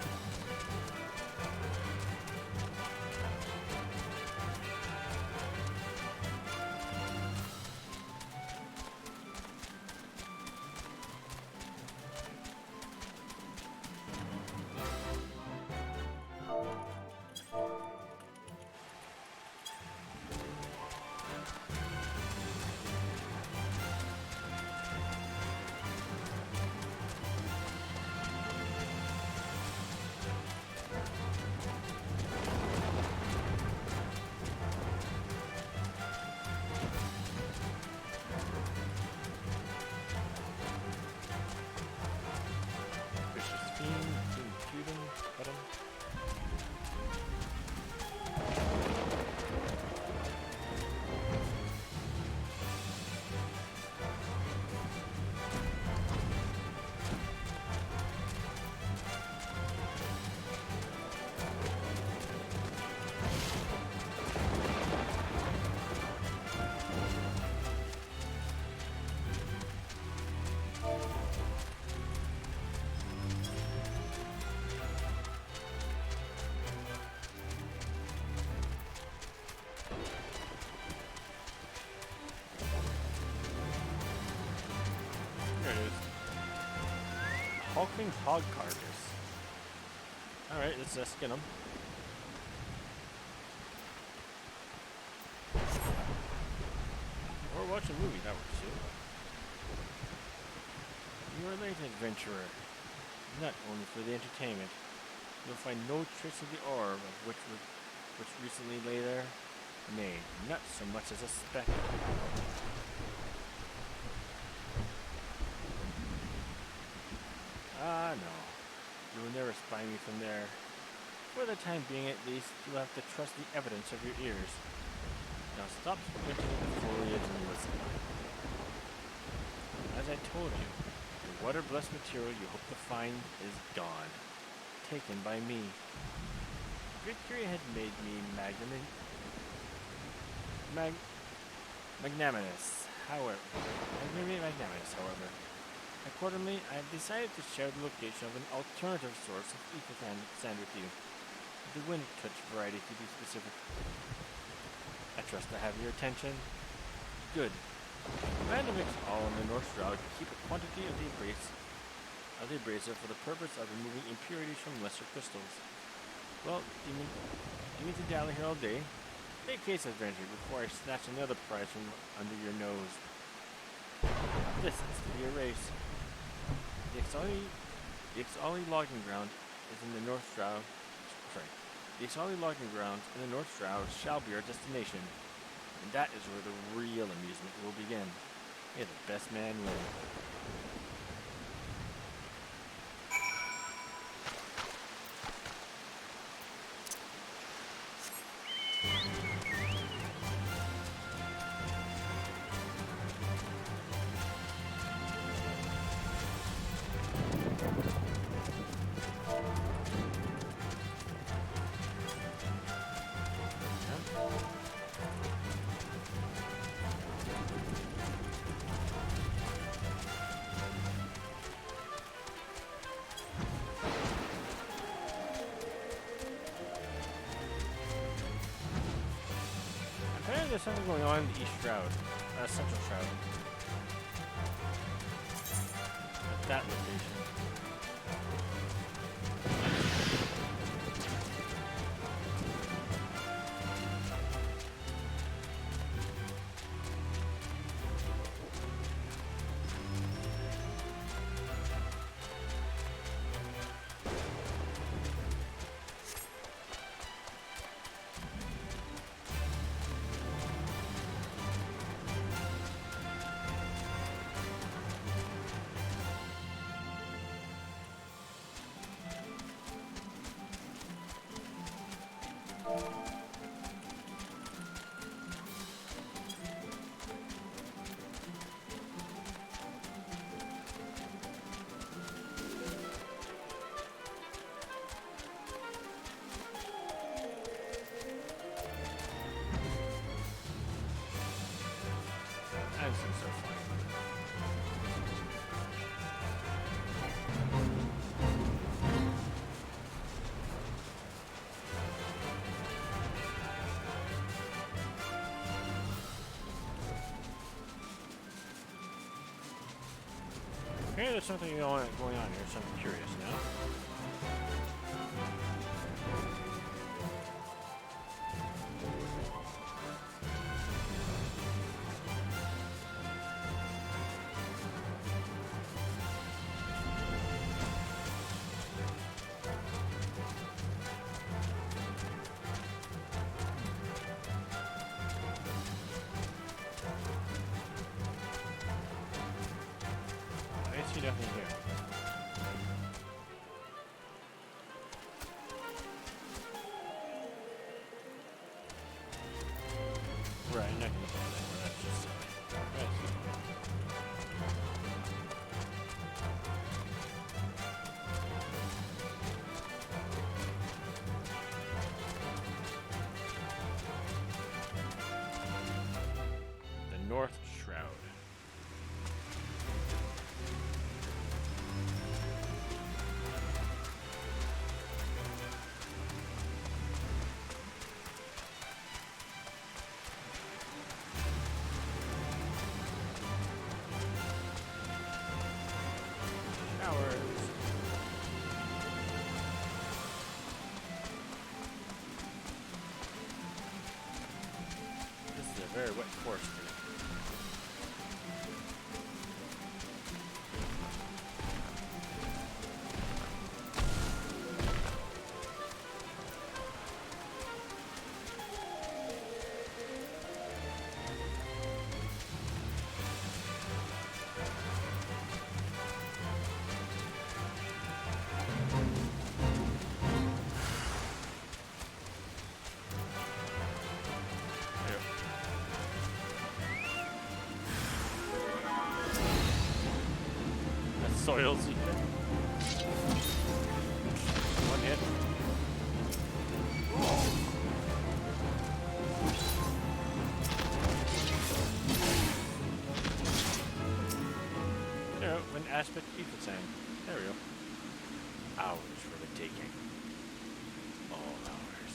Hulking hog carcass. Alright, let's skin them. Or watch a movie, that works too. You are late, adventurer. Not only for the entertainment. You'll find no trace of the orb of which recently lay there. Nay, not so much as a speck. Ah, no. You will never spy me from there. For the time being, at least, you'll have to trust the evidence of your ears. Now stop squinting at the foliage and listen. As I told you, the water-blessed material you hope to find is gone. Taken by me. Victory had made me magnanimous, however. Accordingly, I have decided to share the location of an alternative source of ether sand with you. The wind touch variety to be specific. I trust I have your attention. Good. Plan to mix all in the North Shroud to keep a quantity of the abrasive for the purpose of removing impurities from lesser crystals. Well, do you mean to dally here all day? Take case adventure before I snatch another prize from under your nose. This is to be a race. The Exali logging ground is in the North Shroud. The Exali logging grounds in the North Shroud shall be our destination, and that is where the real amusement will begin. May the best man win. There's something going on in the East Shroud, Central Shroud. At that location. Okay, there's something going on here, so I'm curious now. I see nothing here. Right, not gonna say that. That's just silly. I see. The North Shroud. Showers. This is a very wet forest here. Soils. One hit. There, when aspect FFXIV. There we go. Hours for the taking. All hours.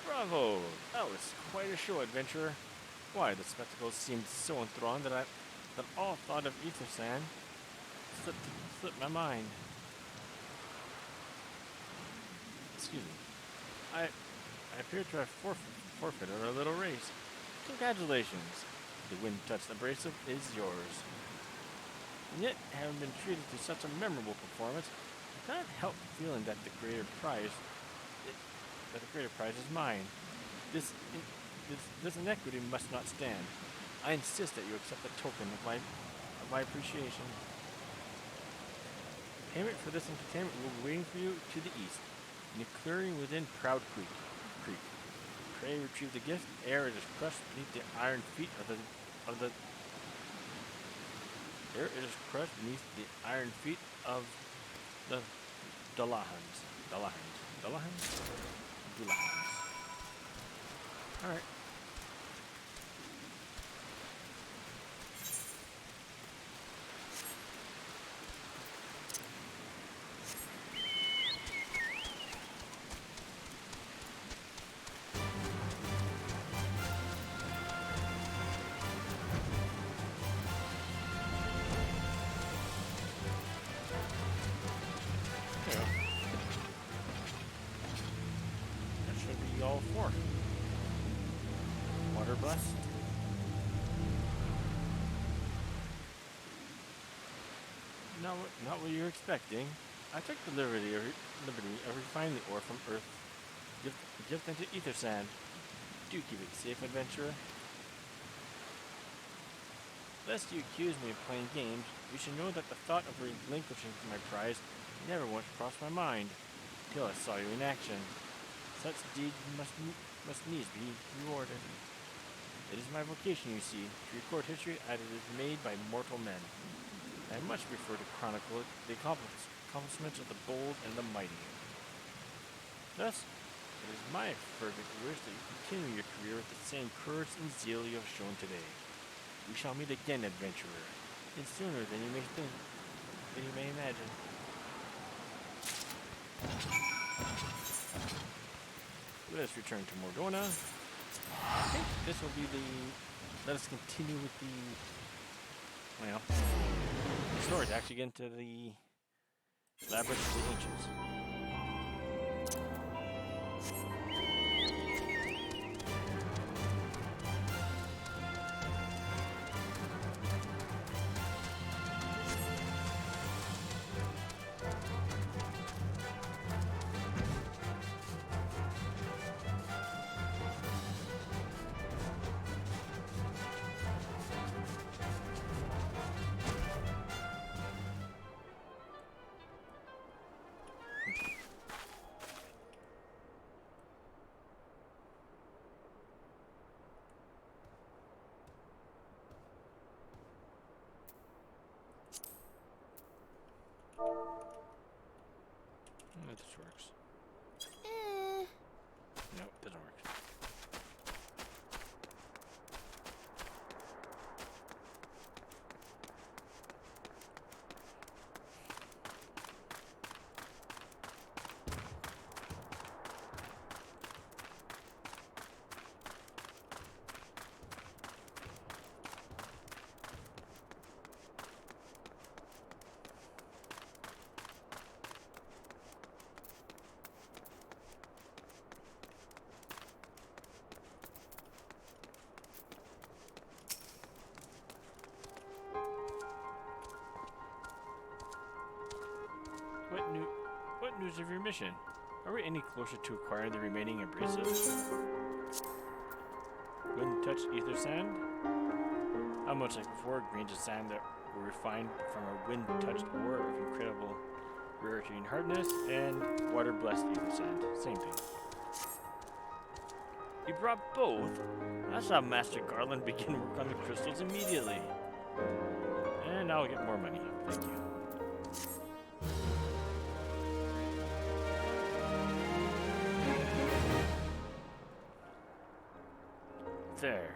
Bravo! That was quite a show, adventurer. Why, the spectacle seemed so enthralling that all thought of FFXIV slipped my mind. Excuse me. I appear to have forfeited our little race. Congratulations. The wind-touched abrasive is yours. And yet, having been treated to such a memorable performance, I cannot help feeling that the greater prize is mine. This inequity must not stand. I insist that you accept a token of my appreciation. Payment for this entertainment will be waiting for you to the east, in a clearing within Proud Creek. Pray retrieve the gift ere it is crushed beneath the iron feet of the Dullahans. Alright. All four. Water bus. Not what you're expecting. I took the liberty of refining the ore from Earth, gift into FFXIV. Do keep it safe, adventurer. Lest you accuse me of playing games, you should know that the thought of relinquishing my prize never once crossed my mind, till I saw you in action. Such deeds must needs be rewarded. It is my vocation, you see, to record history as it is made by mortal men. I much prefer to chronicle the accomplishments of the bold and the mighty. Thus, it is my fervent wish that you continue your career with the same courage and zeal you have shown today. We shall meet again, adventurer, and sooner than you may think, than you may imagine. Let us return to Mordona. I think this will be the... Let us continue with the... Well, the story to actually get into the Labyrinth of the Ancients. This works. No, it doesn't work. What news of your mission? Are we any closer to acquiring the remaining abrasives? Wind-touched ether sand? How much like before, grains of sand that were refined from a wind-touched ore of incredible rarity and hardness, and water-blessed ether sand. Same thing. You brought both? I saw Master Garland begin work on the crystals immediately. And now I'll get more money. Thank you. There.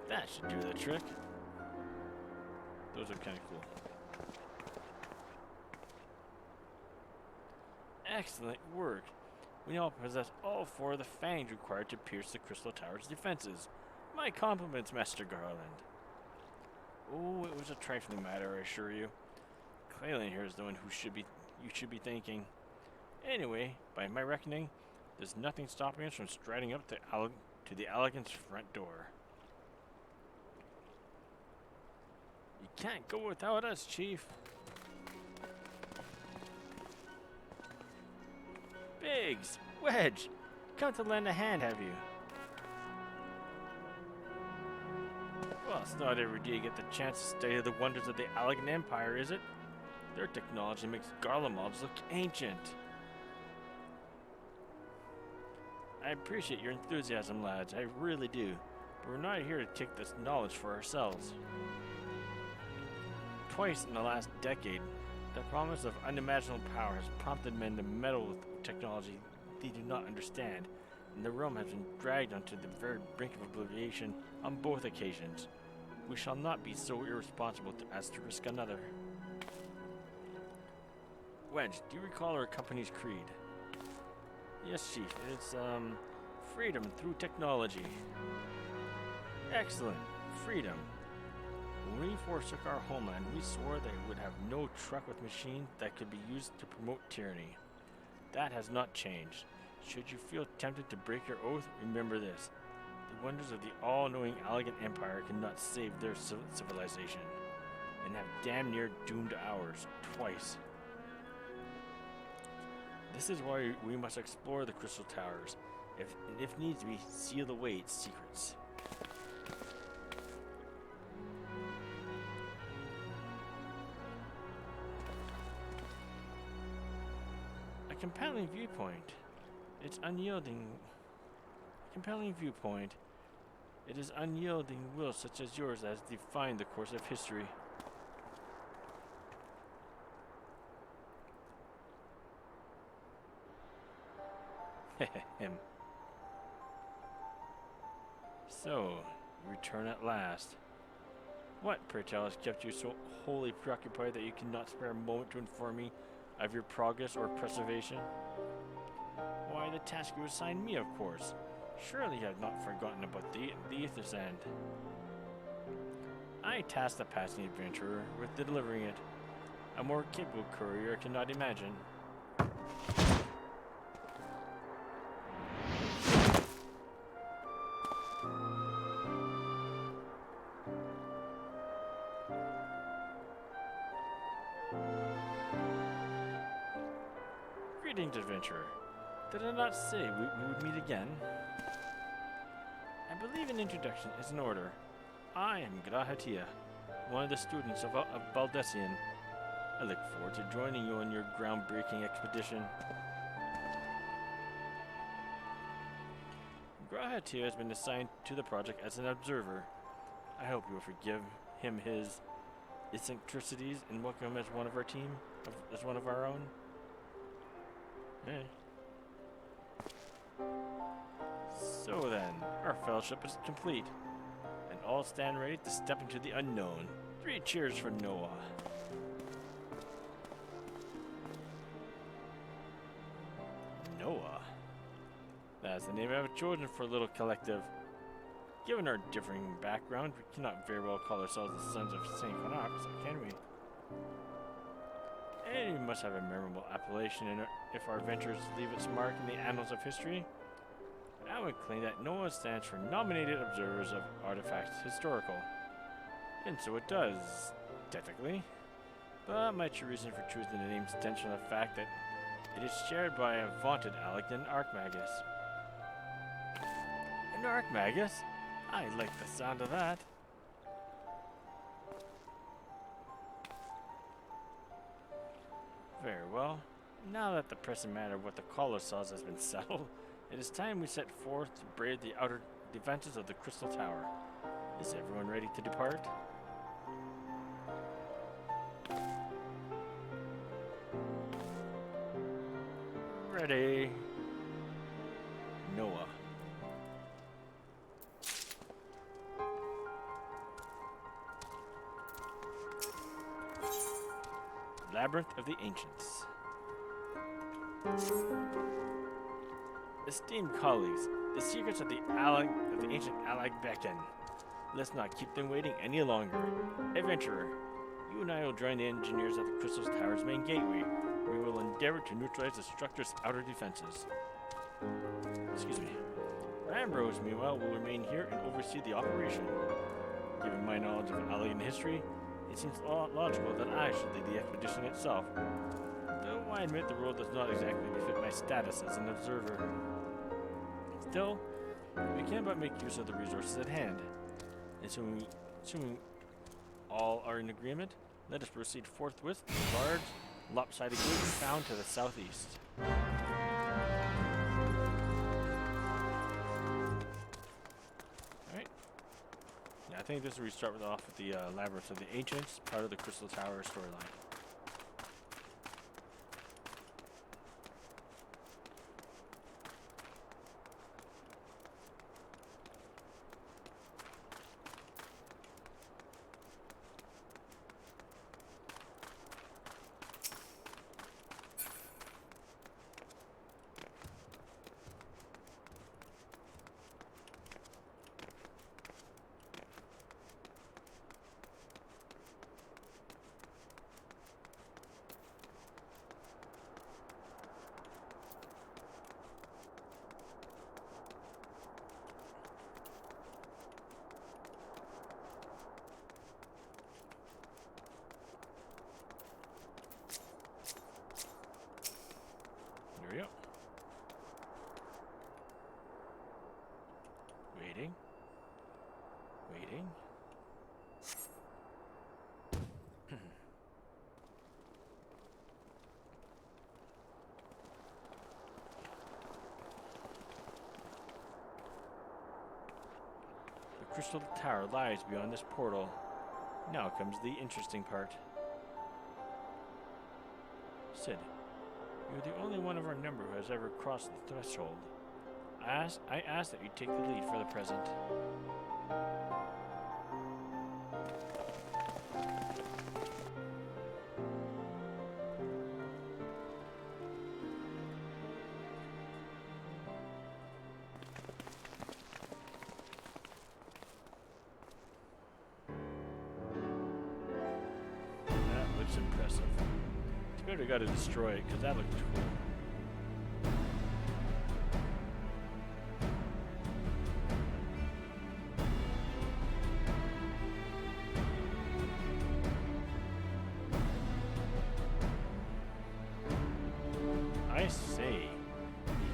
That should do the trick. Those are kind of cool. Excellent work. We now possess all four of the fangs required to pierce the Crystal Tower's defenses. My compliments, Master Garland. Oh, it was a trifling matter, I assure you. Claylan here is the one you should be thanking. Anyway, by my reckoning, there's nothing stopping us from striding up to the Elegant's front door. You can't go without us, Chief. Biggs, Wedge, come to lend a hand, have you? Well, it's not every day you get the chance to study the wonders of the Elegant Empire, is it? Their technology makes Garlemald's look ancient. I appreciate your enthusiasm, lads, I really do. But we're not here to take this knowledge for ourselves. Twice in the last decade, the promise of unimaginable power has prompted men to meddle with technology they do not understand, and the realm has been dragged onto the very brink of oblivion on both occasions. We shall not be so irresponsible as to risk another. Wedge, do you recall our company's creed? Yes, Chief. It's, freedom through technology. Excellent. Freedom. When we forsook our homeland, we swore that we would have no truck with machines that could be used to promote tyranny. That has not changed. Should you feel tempted to break your oath, remember this. The wonders of the all-knowing Elegant Empire cannot save their civilization, and have damn near doomed ours twice. This is why we must explore the Crystal Towers, if needs be, seal away its secrets. A compelling viewpoint. It's unyielding. A compelling viewpoint. It is unyielding will such as yours that has defined the course of history. Him. So, you return at last. What, pray tell, has kept you so wholly preoccupied that you cannot spare a moment to inform me of your progress or preservation? Why, the task you assigned me, of course. Surely you have not forgotten about the Aether's End. I tasked the passing adventurer with delivering it. A more capable courier I cannot imagine. Greetings, adventurer. Did I not say we would meet again? I believe an introduction is in order. I am Grahatia, one of the students of Baldessian. I look forward to joining you on your groundbreaking expedition. Grahatia has been assigned to the project as an observer. I hope you will forgive him his eccentricities and welcome him as one of our team, as one of our own. So then, our fellowship is complete, and all stand ready to step into the unknown. 3 cheers for Noah. Noah? That's the name I have chosen for a little collective. Given our differing background, we cannot very well call ourselves the Sons of St. Connacht, can we? And we must have a memorable appellation if our ventures leave its mark in the annals of history. I would claim that NOAA stands for Nominated Observers of Artifacts Historical. And so it does, technically. But my true reason for choosing the name stems from the fact that it is shared by a vaunted Alecton Archmagus. An Archmagus? I like the sound of that. Very well. Now that the pressing matter of what the Colossus has been settled, it is time we set forth to brave the outer defenses of the Crystal Tower. Is everyone ready to depart? Ready. Noah. Labyrinth of the Ancients. Esteemed colleagues, the secrets of the ancient Allag beckon. Let's not keep them waiting any longer. Adventurer, you and I will join the engineers at the Crystal Tower's main gateway. We will endeavor to neutralize the structure's outer defenses. Excuse me. Ramrose, meanwhile, will remain here and oversee the operation. Given my knowledge of Allegan history, it seems logical that I should lead the expedition itself. Though I admit the role does not exactly befit my status as an observer. Still, we can but make use of the resources at hand. Assuming all are in agreement, let us proceed forthwith to the large, lopsided gate found to the southeast. Alright. Yeah, I think this is where we start off with the Labyrinth of the Ancients, part of the Crystal Tower storyline. There we go. Waiting. Waiting. The Crystal Tower lies beyond this portal. Now comes the interesting part. Sid, You're the only one of our number who has ever crossed the threshold. I ask that you take the lead for the present. That looks impressive. It's better we gotta destroy it, because that looked cool. I say,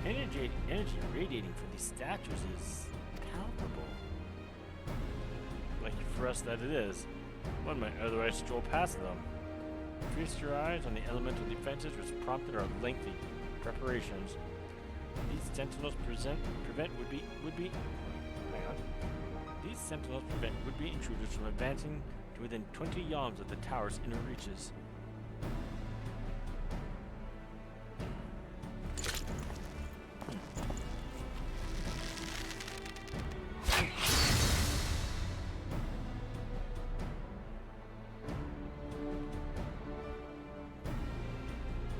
the energy radiating from these statues is palpable. Lucky for us that it is. One might otherwise stroll past them. Feast your eyes on the elemental defenses which prompted our lengthy preparations. These sentinels These sentinels prevent would-be intruders from advancing to within 20 yalms of the tower's inner reaches.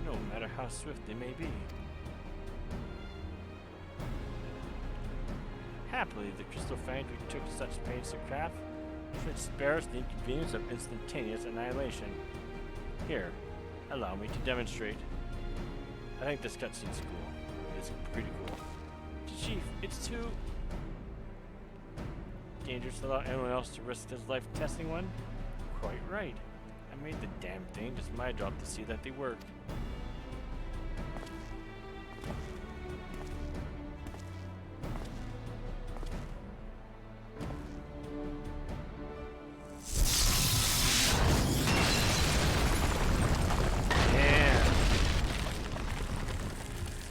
No matter how swift they may be. Happily, the crystal fangs we took such pains to craft should spare us the inconvenience of instantaneous annihilation. Here, allow me to demonstrate. I think this cutscene's cool. It's pretty cool. Chief, it's too dangerous to allow anyone else to risk his life testing one? Quite right. I made the damn thing. It's my job to see that they work.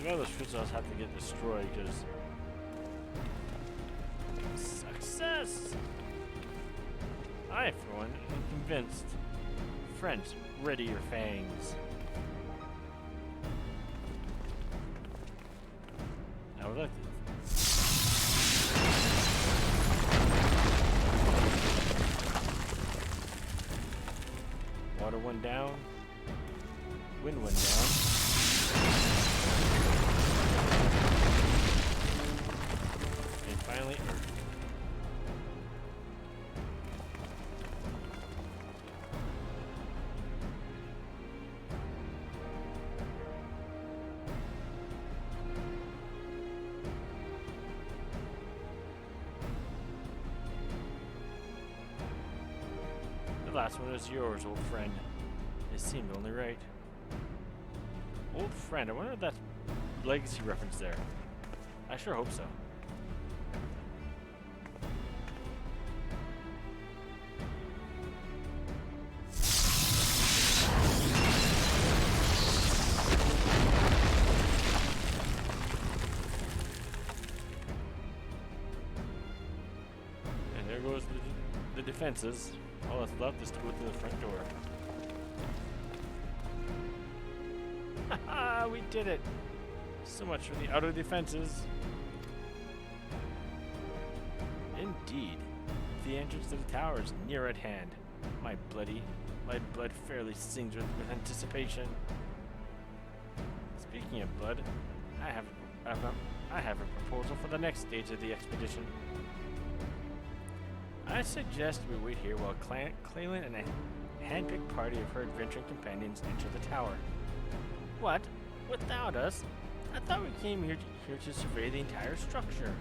All those crystals have to get destroyed because success. I, for one, am convinced. Friends, ready your fangs. I would like to. Water one down. Wind one down. Finally, Earth. The last one is yours, old friend. It seemed only right. Old friend, I wonder if that's legacy reference there. I sure hope so. The defenses. All that's left is to go through the front door. Haha, we did it! So much for the outer defenses. Indeed, the entrance to the tower is near at hand. My blood fairly sings with anticipation. Speaking of blood, I have a proposal for the next stage of the expedition. I suggest we wait here while Clayland and a hand-picked party of her adventuring companions enter the tower. What? Without us? I thought we came here to survey the entire structure.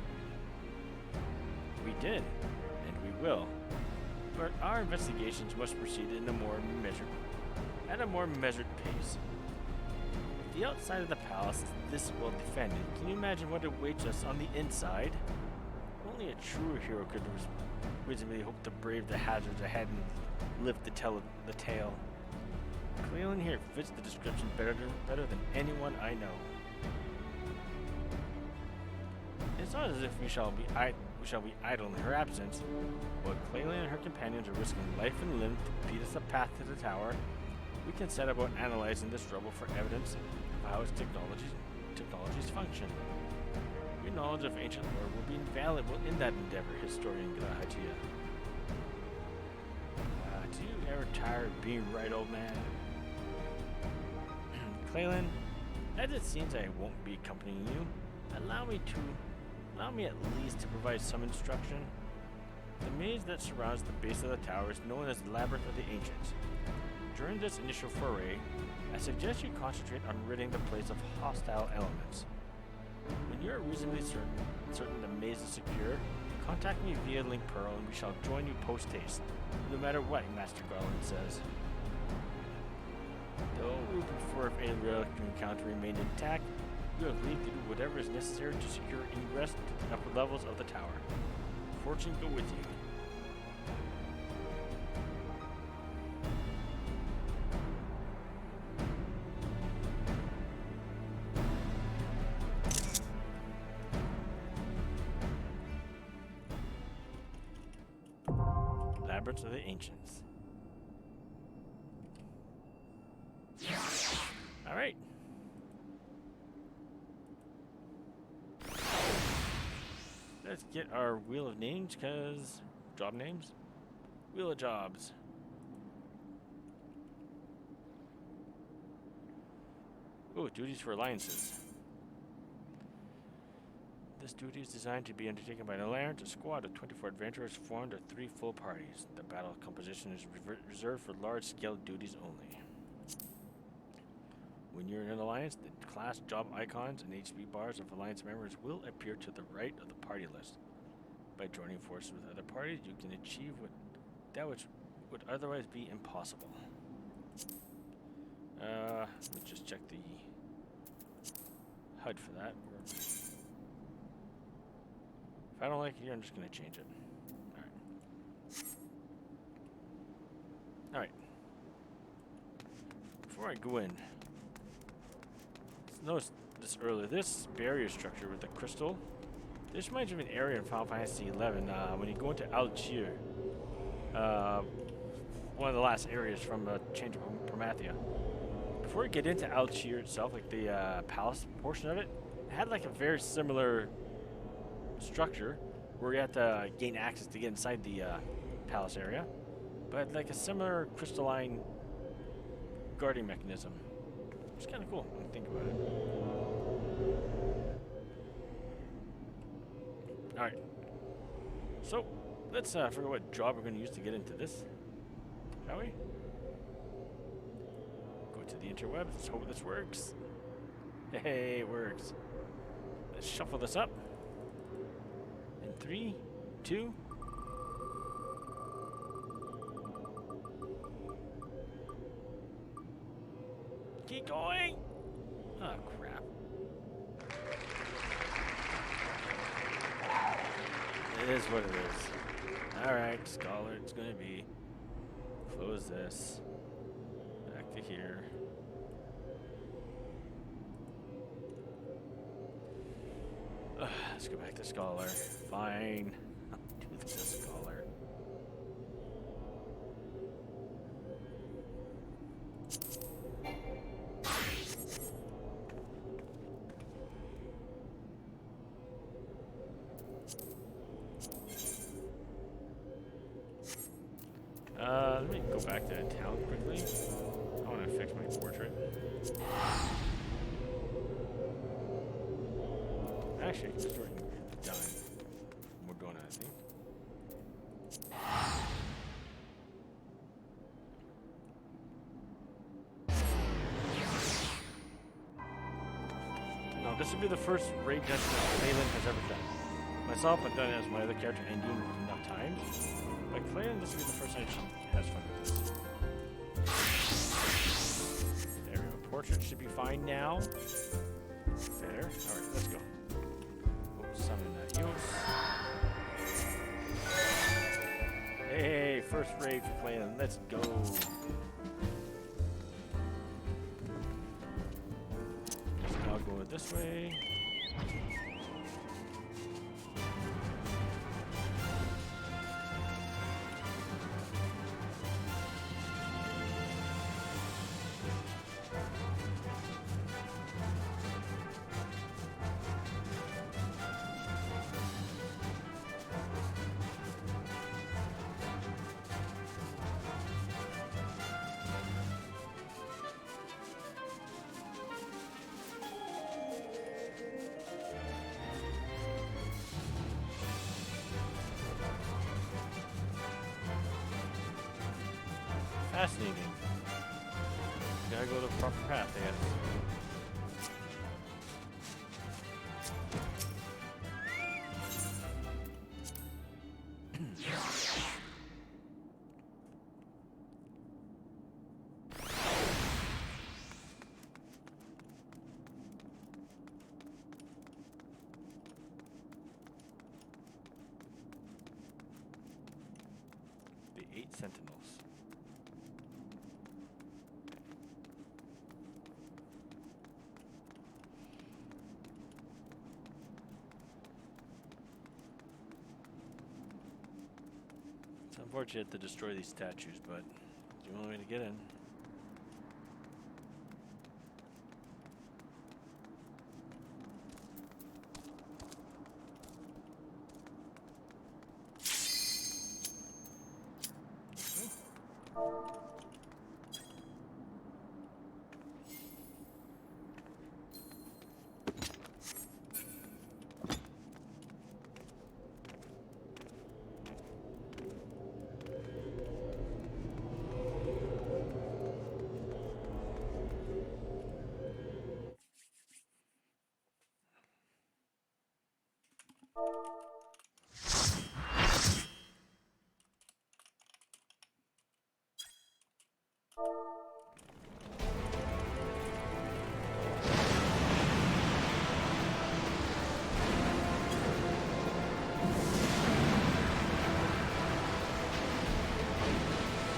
We did, and we will. But our investigations must proceed at a more measured pace. If the outside of the palace is this well defended, can you imagine what awaits us on the inside? Only a true hero could reasonably hope to brave the hazards ahead and live to tell the tale. Cleveland here fits the description better than anyone I know. It's not as if we shall be idle in her absence. While Cleveland and her companions are risking life and limb to beat us a path to the tower, we can set about analyzing this rubble for evidence how its technologies function. Your knowledge of ancient lore will be invaluable in that endeavor, historian Hatia. Do you ever tire of being right, old man? Claylan, as it seems I won't be accompanying you, allow me at least to provide some instruction. The maze that surrounds the base of the tower is known as the Labyrinth of the Ancients. During this initial foray, I suggest you concentrate on ridding the place of hostile elements. When you are reasonably certain the maze is secure, contact me via Link Pearl and we shall join you post-haste, no matter what Master Garland says. Though we would prefer if any relic encounter remained intact, you have leave to do whatever is necessary to secure ingress to the upper levels of the tower. Fortune go with you. Labyrinth of the Ancients. Alright. Let's get our Wheel of Names, cause job names. Wheel of Jobs. Ooh, duties for alliances. This duty is designed to be undertaken by an alliance. A squad of 24 adventurers formed of 3 full parties. The battle composition is reserved for large-scale duties only. When you're in an alliance, the class job icons and HP bars of alliance members will appear to the right of the party list. By joining forces with other parties, you can achieve which would otherwise be impossible. Let's just check the HUD for that. If I don't like it here, I'm just going to change it. Alright. Before I go in, notice this earlier. This barrier structure with the crystal. This reminds me of an area in Final Fantasy XI when you go into Algier. One of the last areas from Change of Promathia. Before you get into Algier itself, like the palace portion of it, it had like a very similar structure where you have to gain access to get inside the palace area, but like a similar crystalline guarding mechanism. It's kind of cool when you think about it. Alright. So, let's figure out what job we're going to use to get into this. Shall we? Go to the interwebs. Let's hope this works. Hey, it works. Let's shuffle this up. In 3, 2. Keep going! Oh, crap. It is what it is. Alright, Scholar, it's gonna be. Close this. Back to here. Let's go back to Scholar. Fine. I'll do this as Scholar. Let me go back to town quickly. I want to fix my portrait. Actually, I can start done. We're doing it, I think. No, this would be the first raid dungeon that Claylan has ever done. Myself, I've done it as my other character, Andy, enough times. But Claylan, this will be the first time she has fun with this. There we go. Portrait should be fine now. There. Alright, let's go. Summon that Eos. Hey, first raid for Claylan. Let's go. So now go this way. Fascinating. Gotta go the proper path, I guess. The 8 Sentinels. It's unfortunate to destroy these statues, but it's the only way to get in.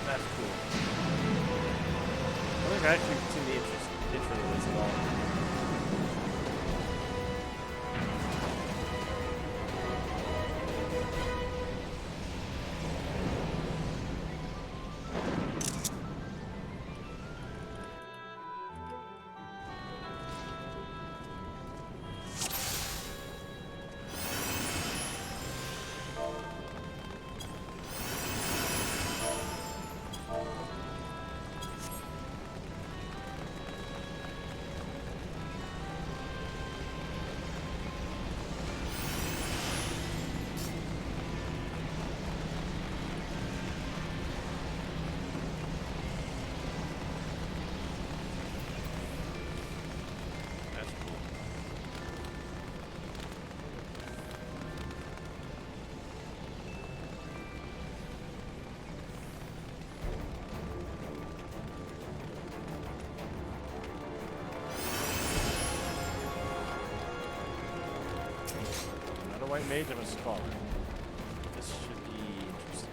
That's cool. I think I actually seen the intro to this at all. White mage, I'm a scholar. This should be interesting.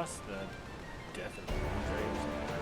boss, the death of the Andre or something like that.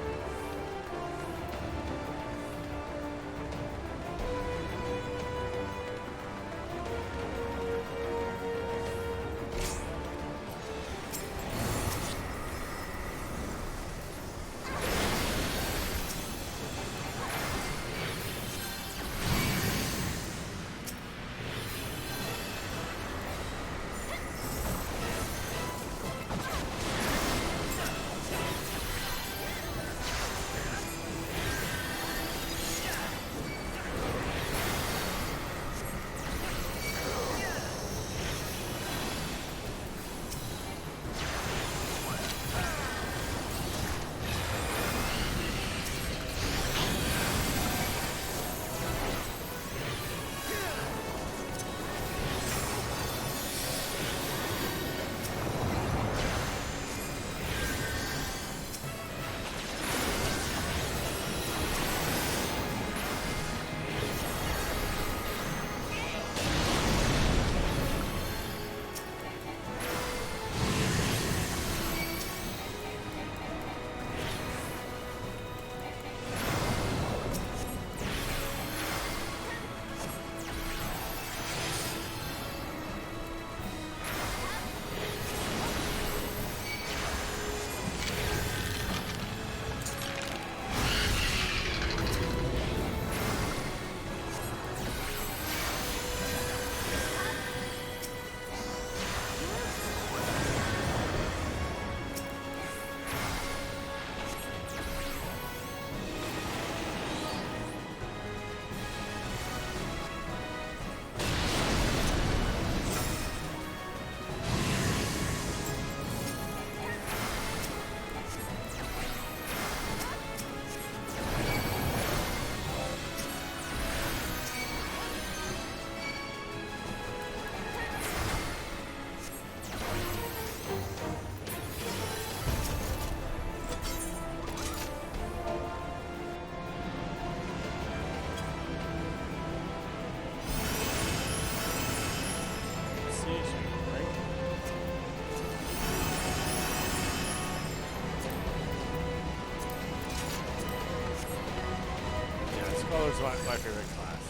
Scholars are my favorite class.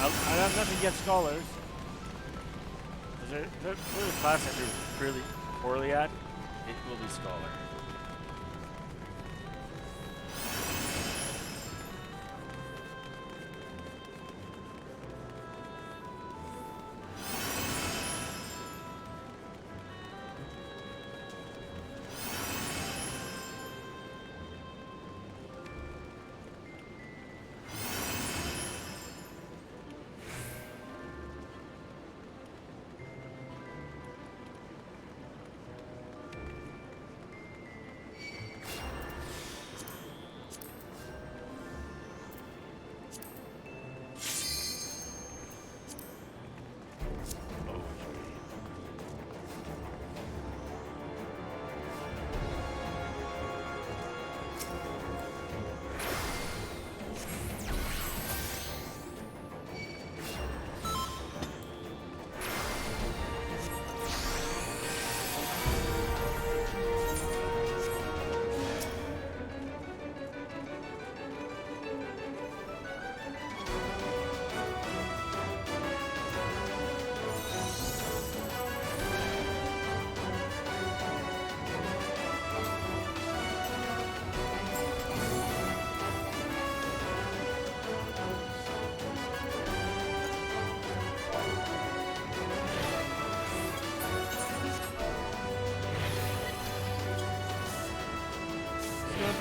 I have nothing against scholars. If there's a class I do really poorly at, it will be scholar.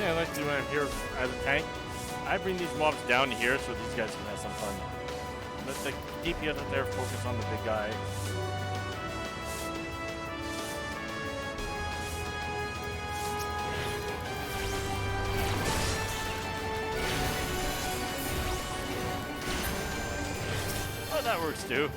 I like to do when I'm here as a tank. I bring these mobs down here so these guys can have some fun. Let the DPS up there focus on the big guy. Oh, that works too.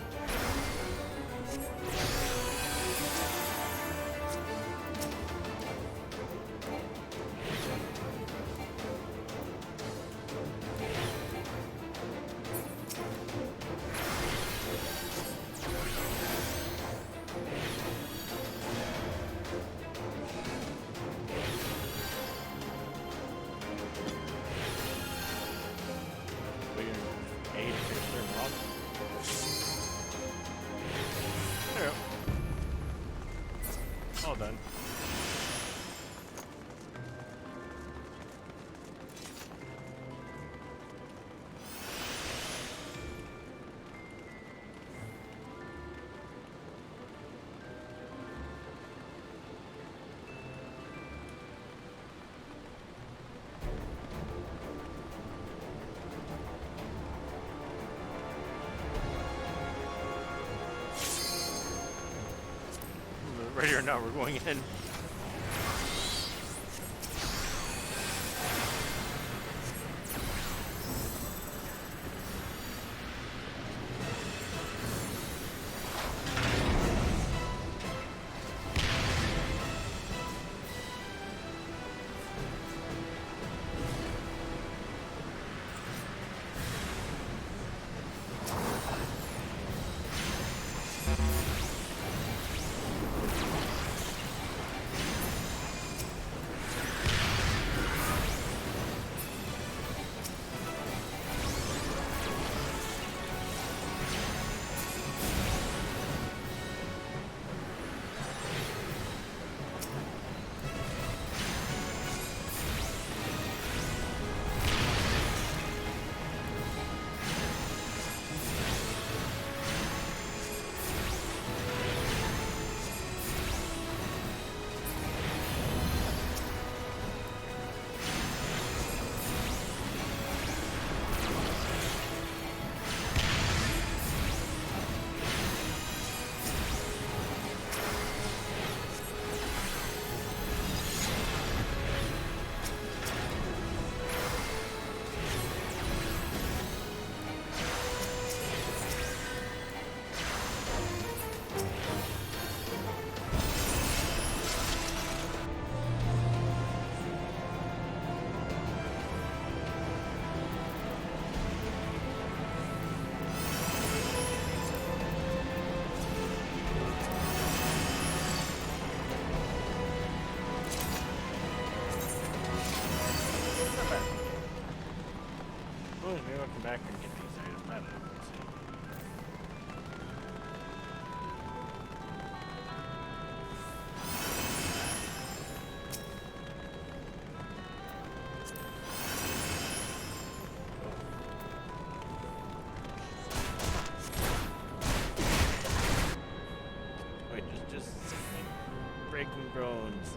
Ready or not, we're going in. Maybe I'll come back and get these items. I don't know. We'll see. Wait, just breaking bones.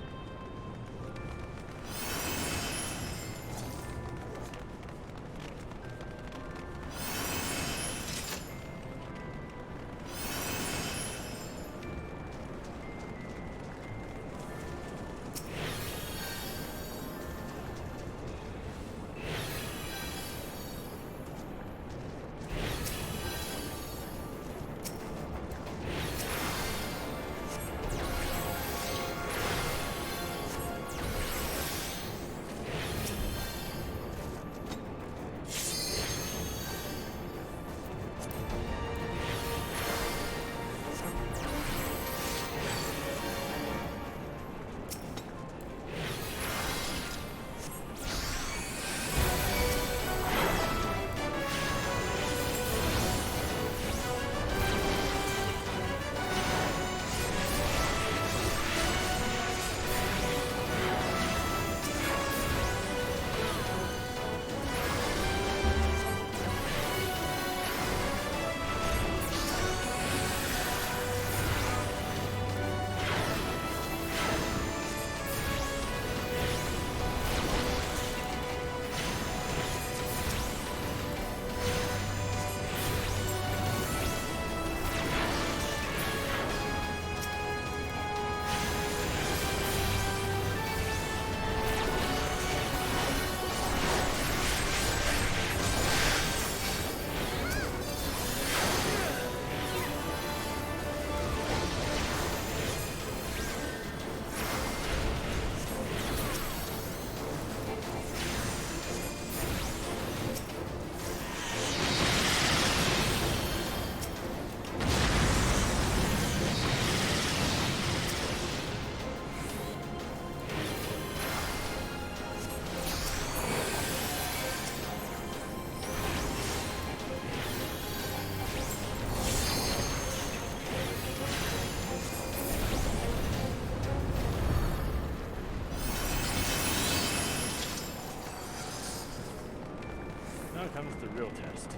Now comes the real test.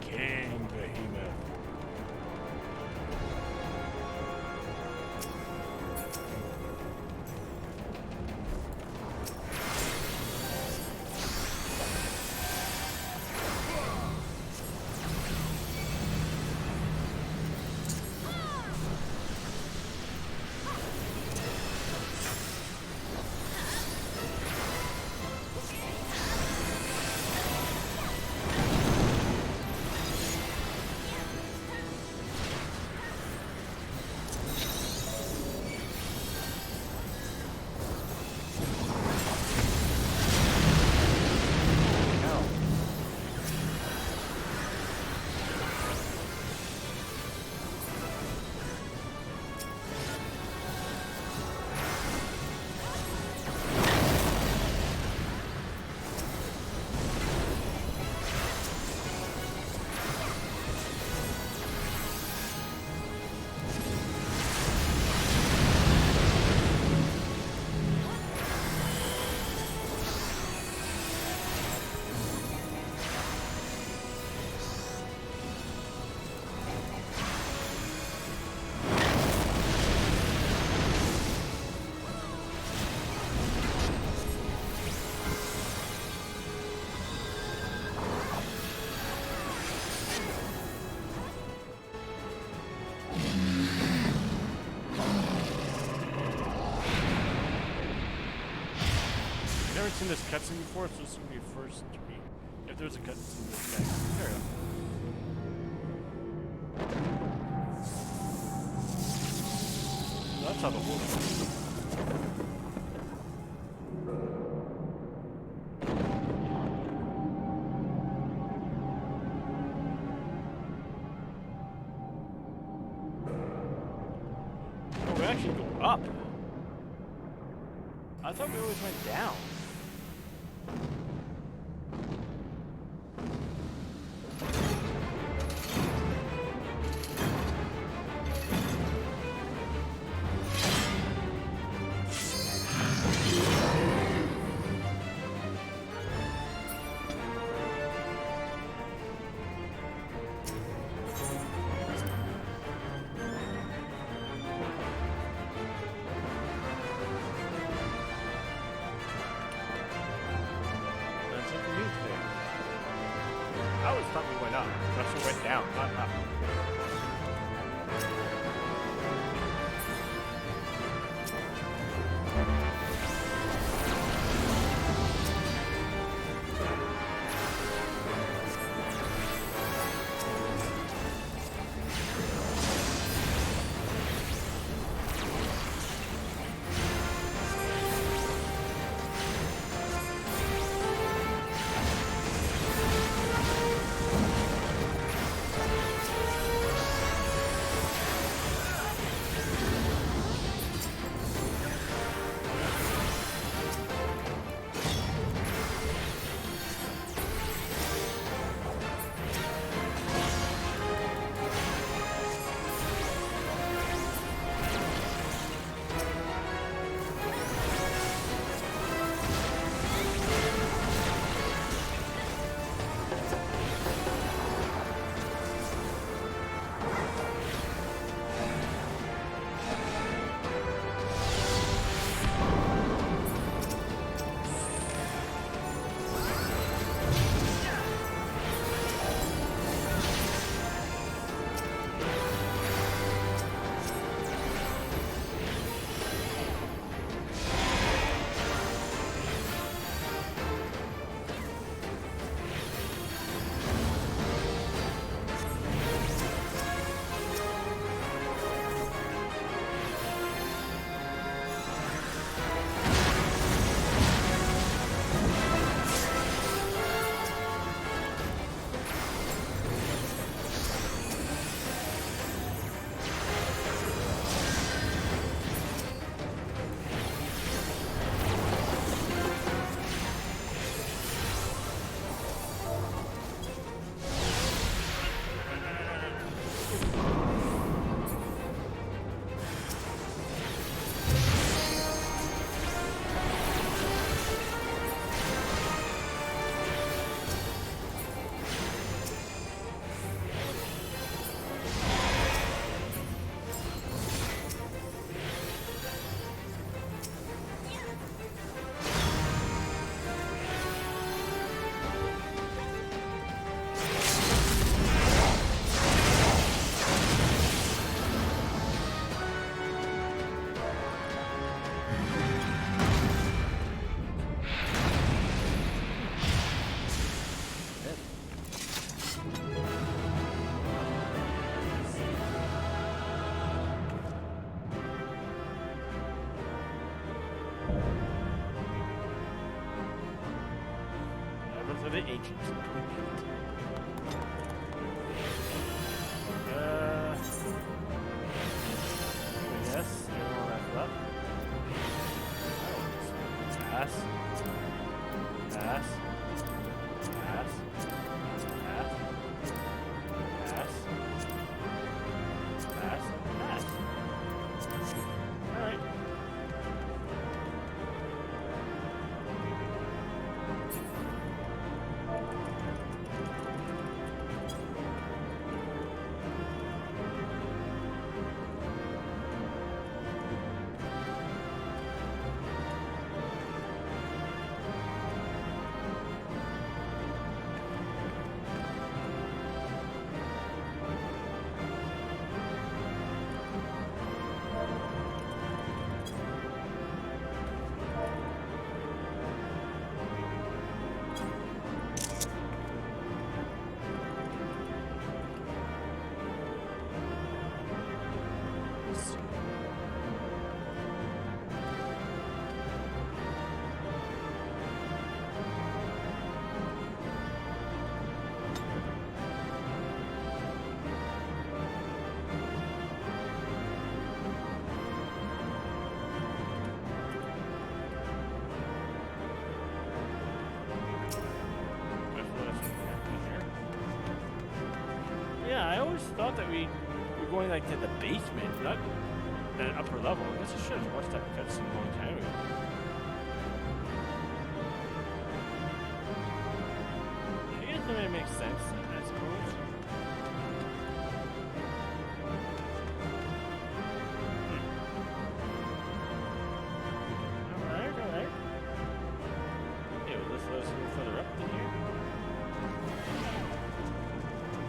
King Behemoth. haven't seen this cutscene before, so this is going to be first to me. If there's a cutscene in this game. There we go. That's how the world works. Oh, we actually go up. I thought we always went down. I always thought we went up. That's what went down, not up. For the ancients. Yes, everyone wrap it up. Pass. Pass. Pass. Pass. Pass. Pass. Pass. Alright. always thought that we were going like to the basement, not an upper level. I guess I should have watched that cutscene a long time ago. I guess that makes sense, I suppose. Alright. Yeah, well, let's go further up than here.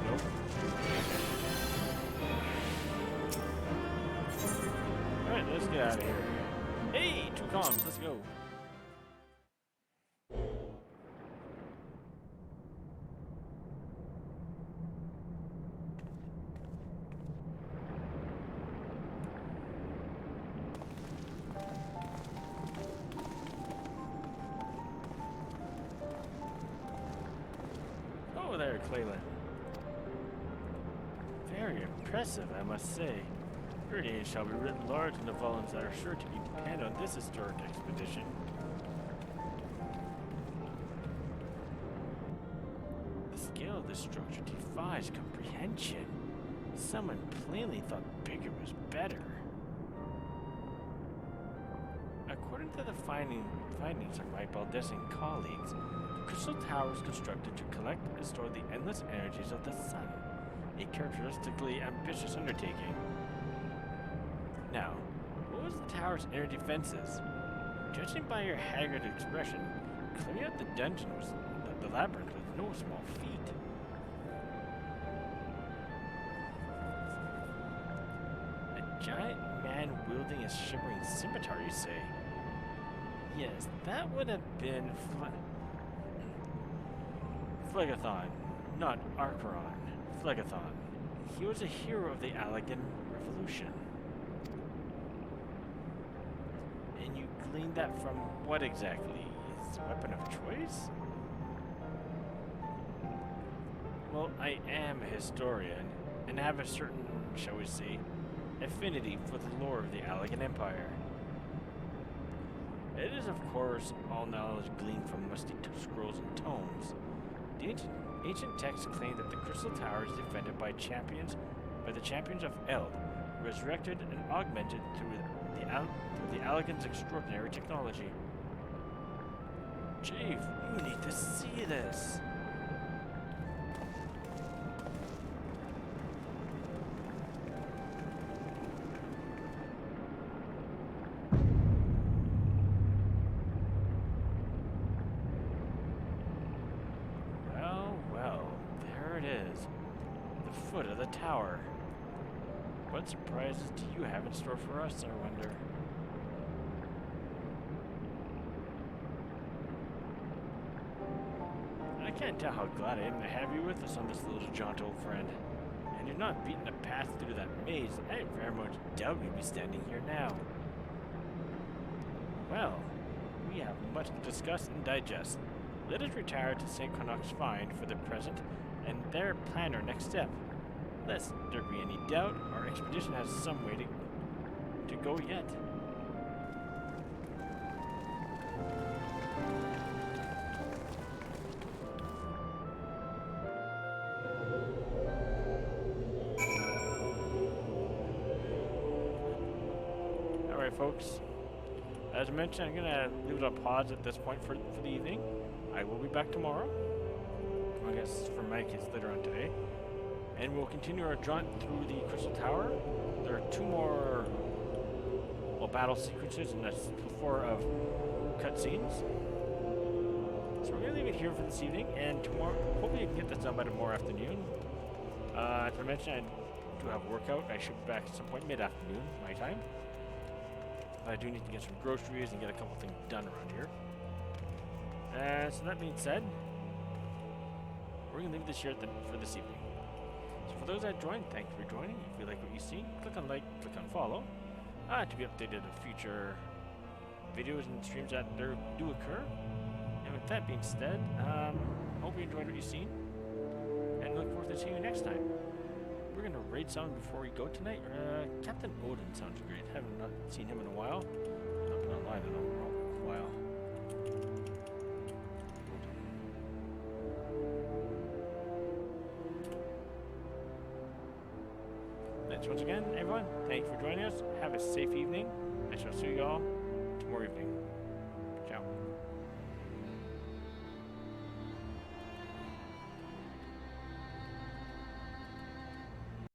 Nope. Alright, let's get out of here. Hey, 2 comms, let's go. Oh there, Clayland. Very impressive, I must say. Your name shall be written large in the volumes that are sure to be penned on this historic expedition. The scale of this structure defies comprehension. Someone plainly thought bigger was better. According to the findings of my Baldessian colleagues, the Crystal Tower was constructed to collect and store the endless energies of the sun, a characteristically ambitious undertaking. Now, what was the tower's inner defenses? Judging by your haggard expression, clearing out the dungeon was the labyrinth was no small feat. A giant man wielding a shimmering scimitar, you say? Yes, that would have been Phlegethon, not Archeron. Phlegethon. He was a hero of the Allegan Revolution. And you gleaned that from what exactly? His weapon of choice? Well, I am a historian, and have a certain, shall we say, affinity for the lore of the Allegan Empire. It is, of course, all knowledge gleaned from musty scrolls and tomes. The ancient texts claim that the Crystal Tower is defended by the champions of Eld, resurrected and augmented through the Allegan's extraordinary technology. Chief, you need to see this. Well, there it is. The foot of the tower. What surprises do you have in store for us, I wonder? I can't tell how glad I am to have you with us on this little jaunt, old friend. Had you not beaten a path through that maze, I very much doubt we'd be standing here now. Well, we have much to discuss and digest. Let us retire to St. Connacht's Find for the present, and there plan our next step. Lest there be any doubt, our expedition has some way to go yet. Alright folks, as I mentioned, I'm going to leave it on pause at this point for the evening. I will be back tomorrow, I guess for my kids later on today. And we'll continue our jaunt through the Crystal Tower. There are 2 more battle sequences and a plethora of cutscenes. So we're going to leave it here for this evening, and tomorrow, hopefully I can get this done by tomorrow afternoon. As I mentioned, I do have a workout. I should be back at some point mid-afternoon, my time. But I do need to get some groceries and get a couple things done around here. So that being said, we're going to leave this here for this evening. So for those that joined, thank you for joining. If you like what you see, click on like, click on follow to be updated of future videos and streams that there do occur. And with that being said, hope you enjoyed what you've seen, and look forward to seeing you next time. We're going to raid someone before we go tonight. Captain Odin sounds great. Haven't not seen him in a while. Not been online in a while. So once again, everyone, thank you for joining us. Have a safe evening. I shall see you all tomorrow evening.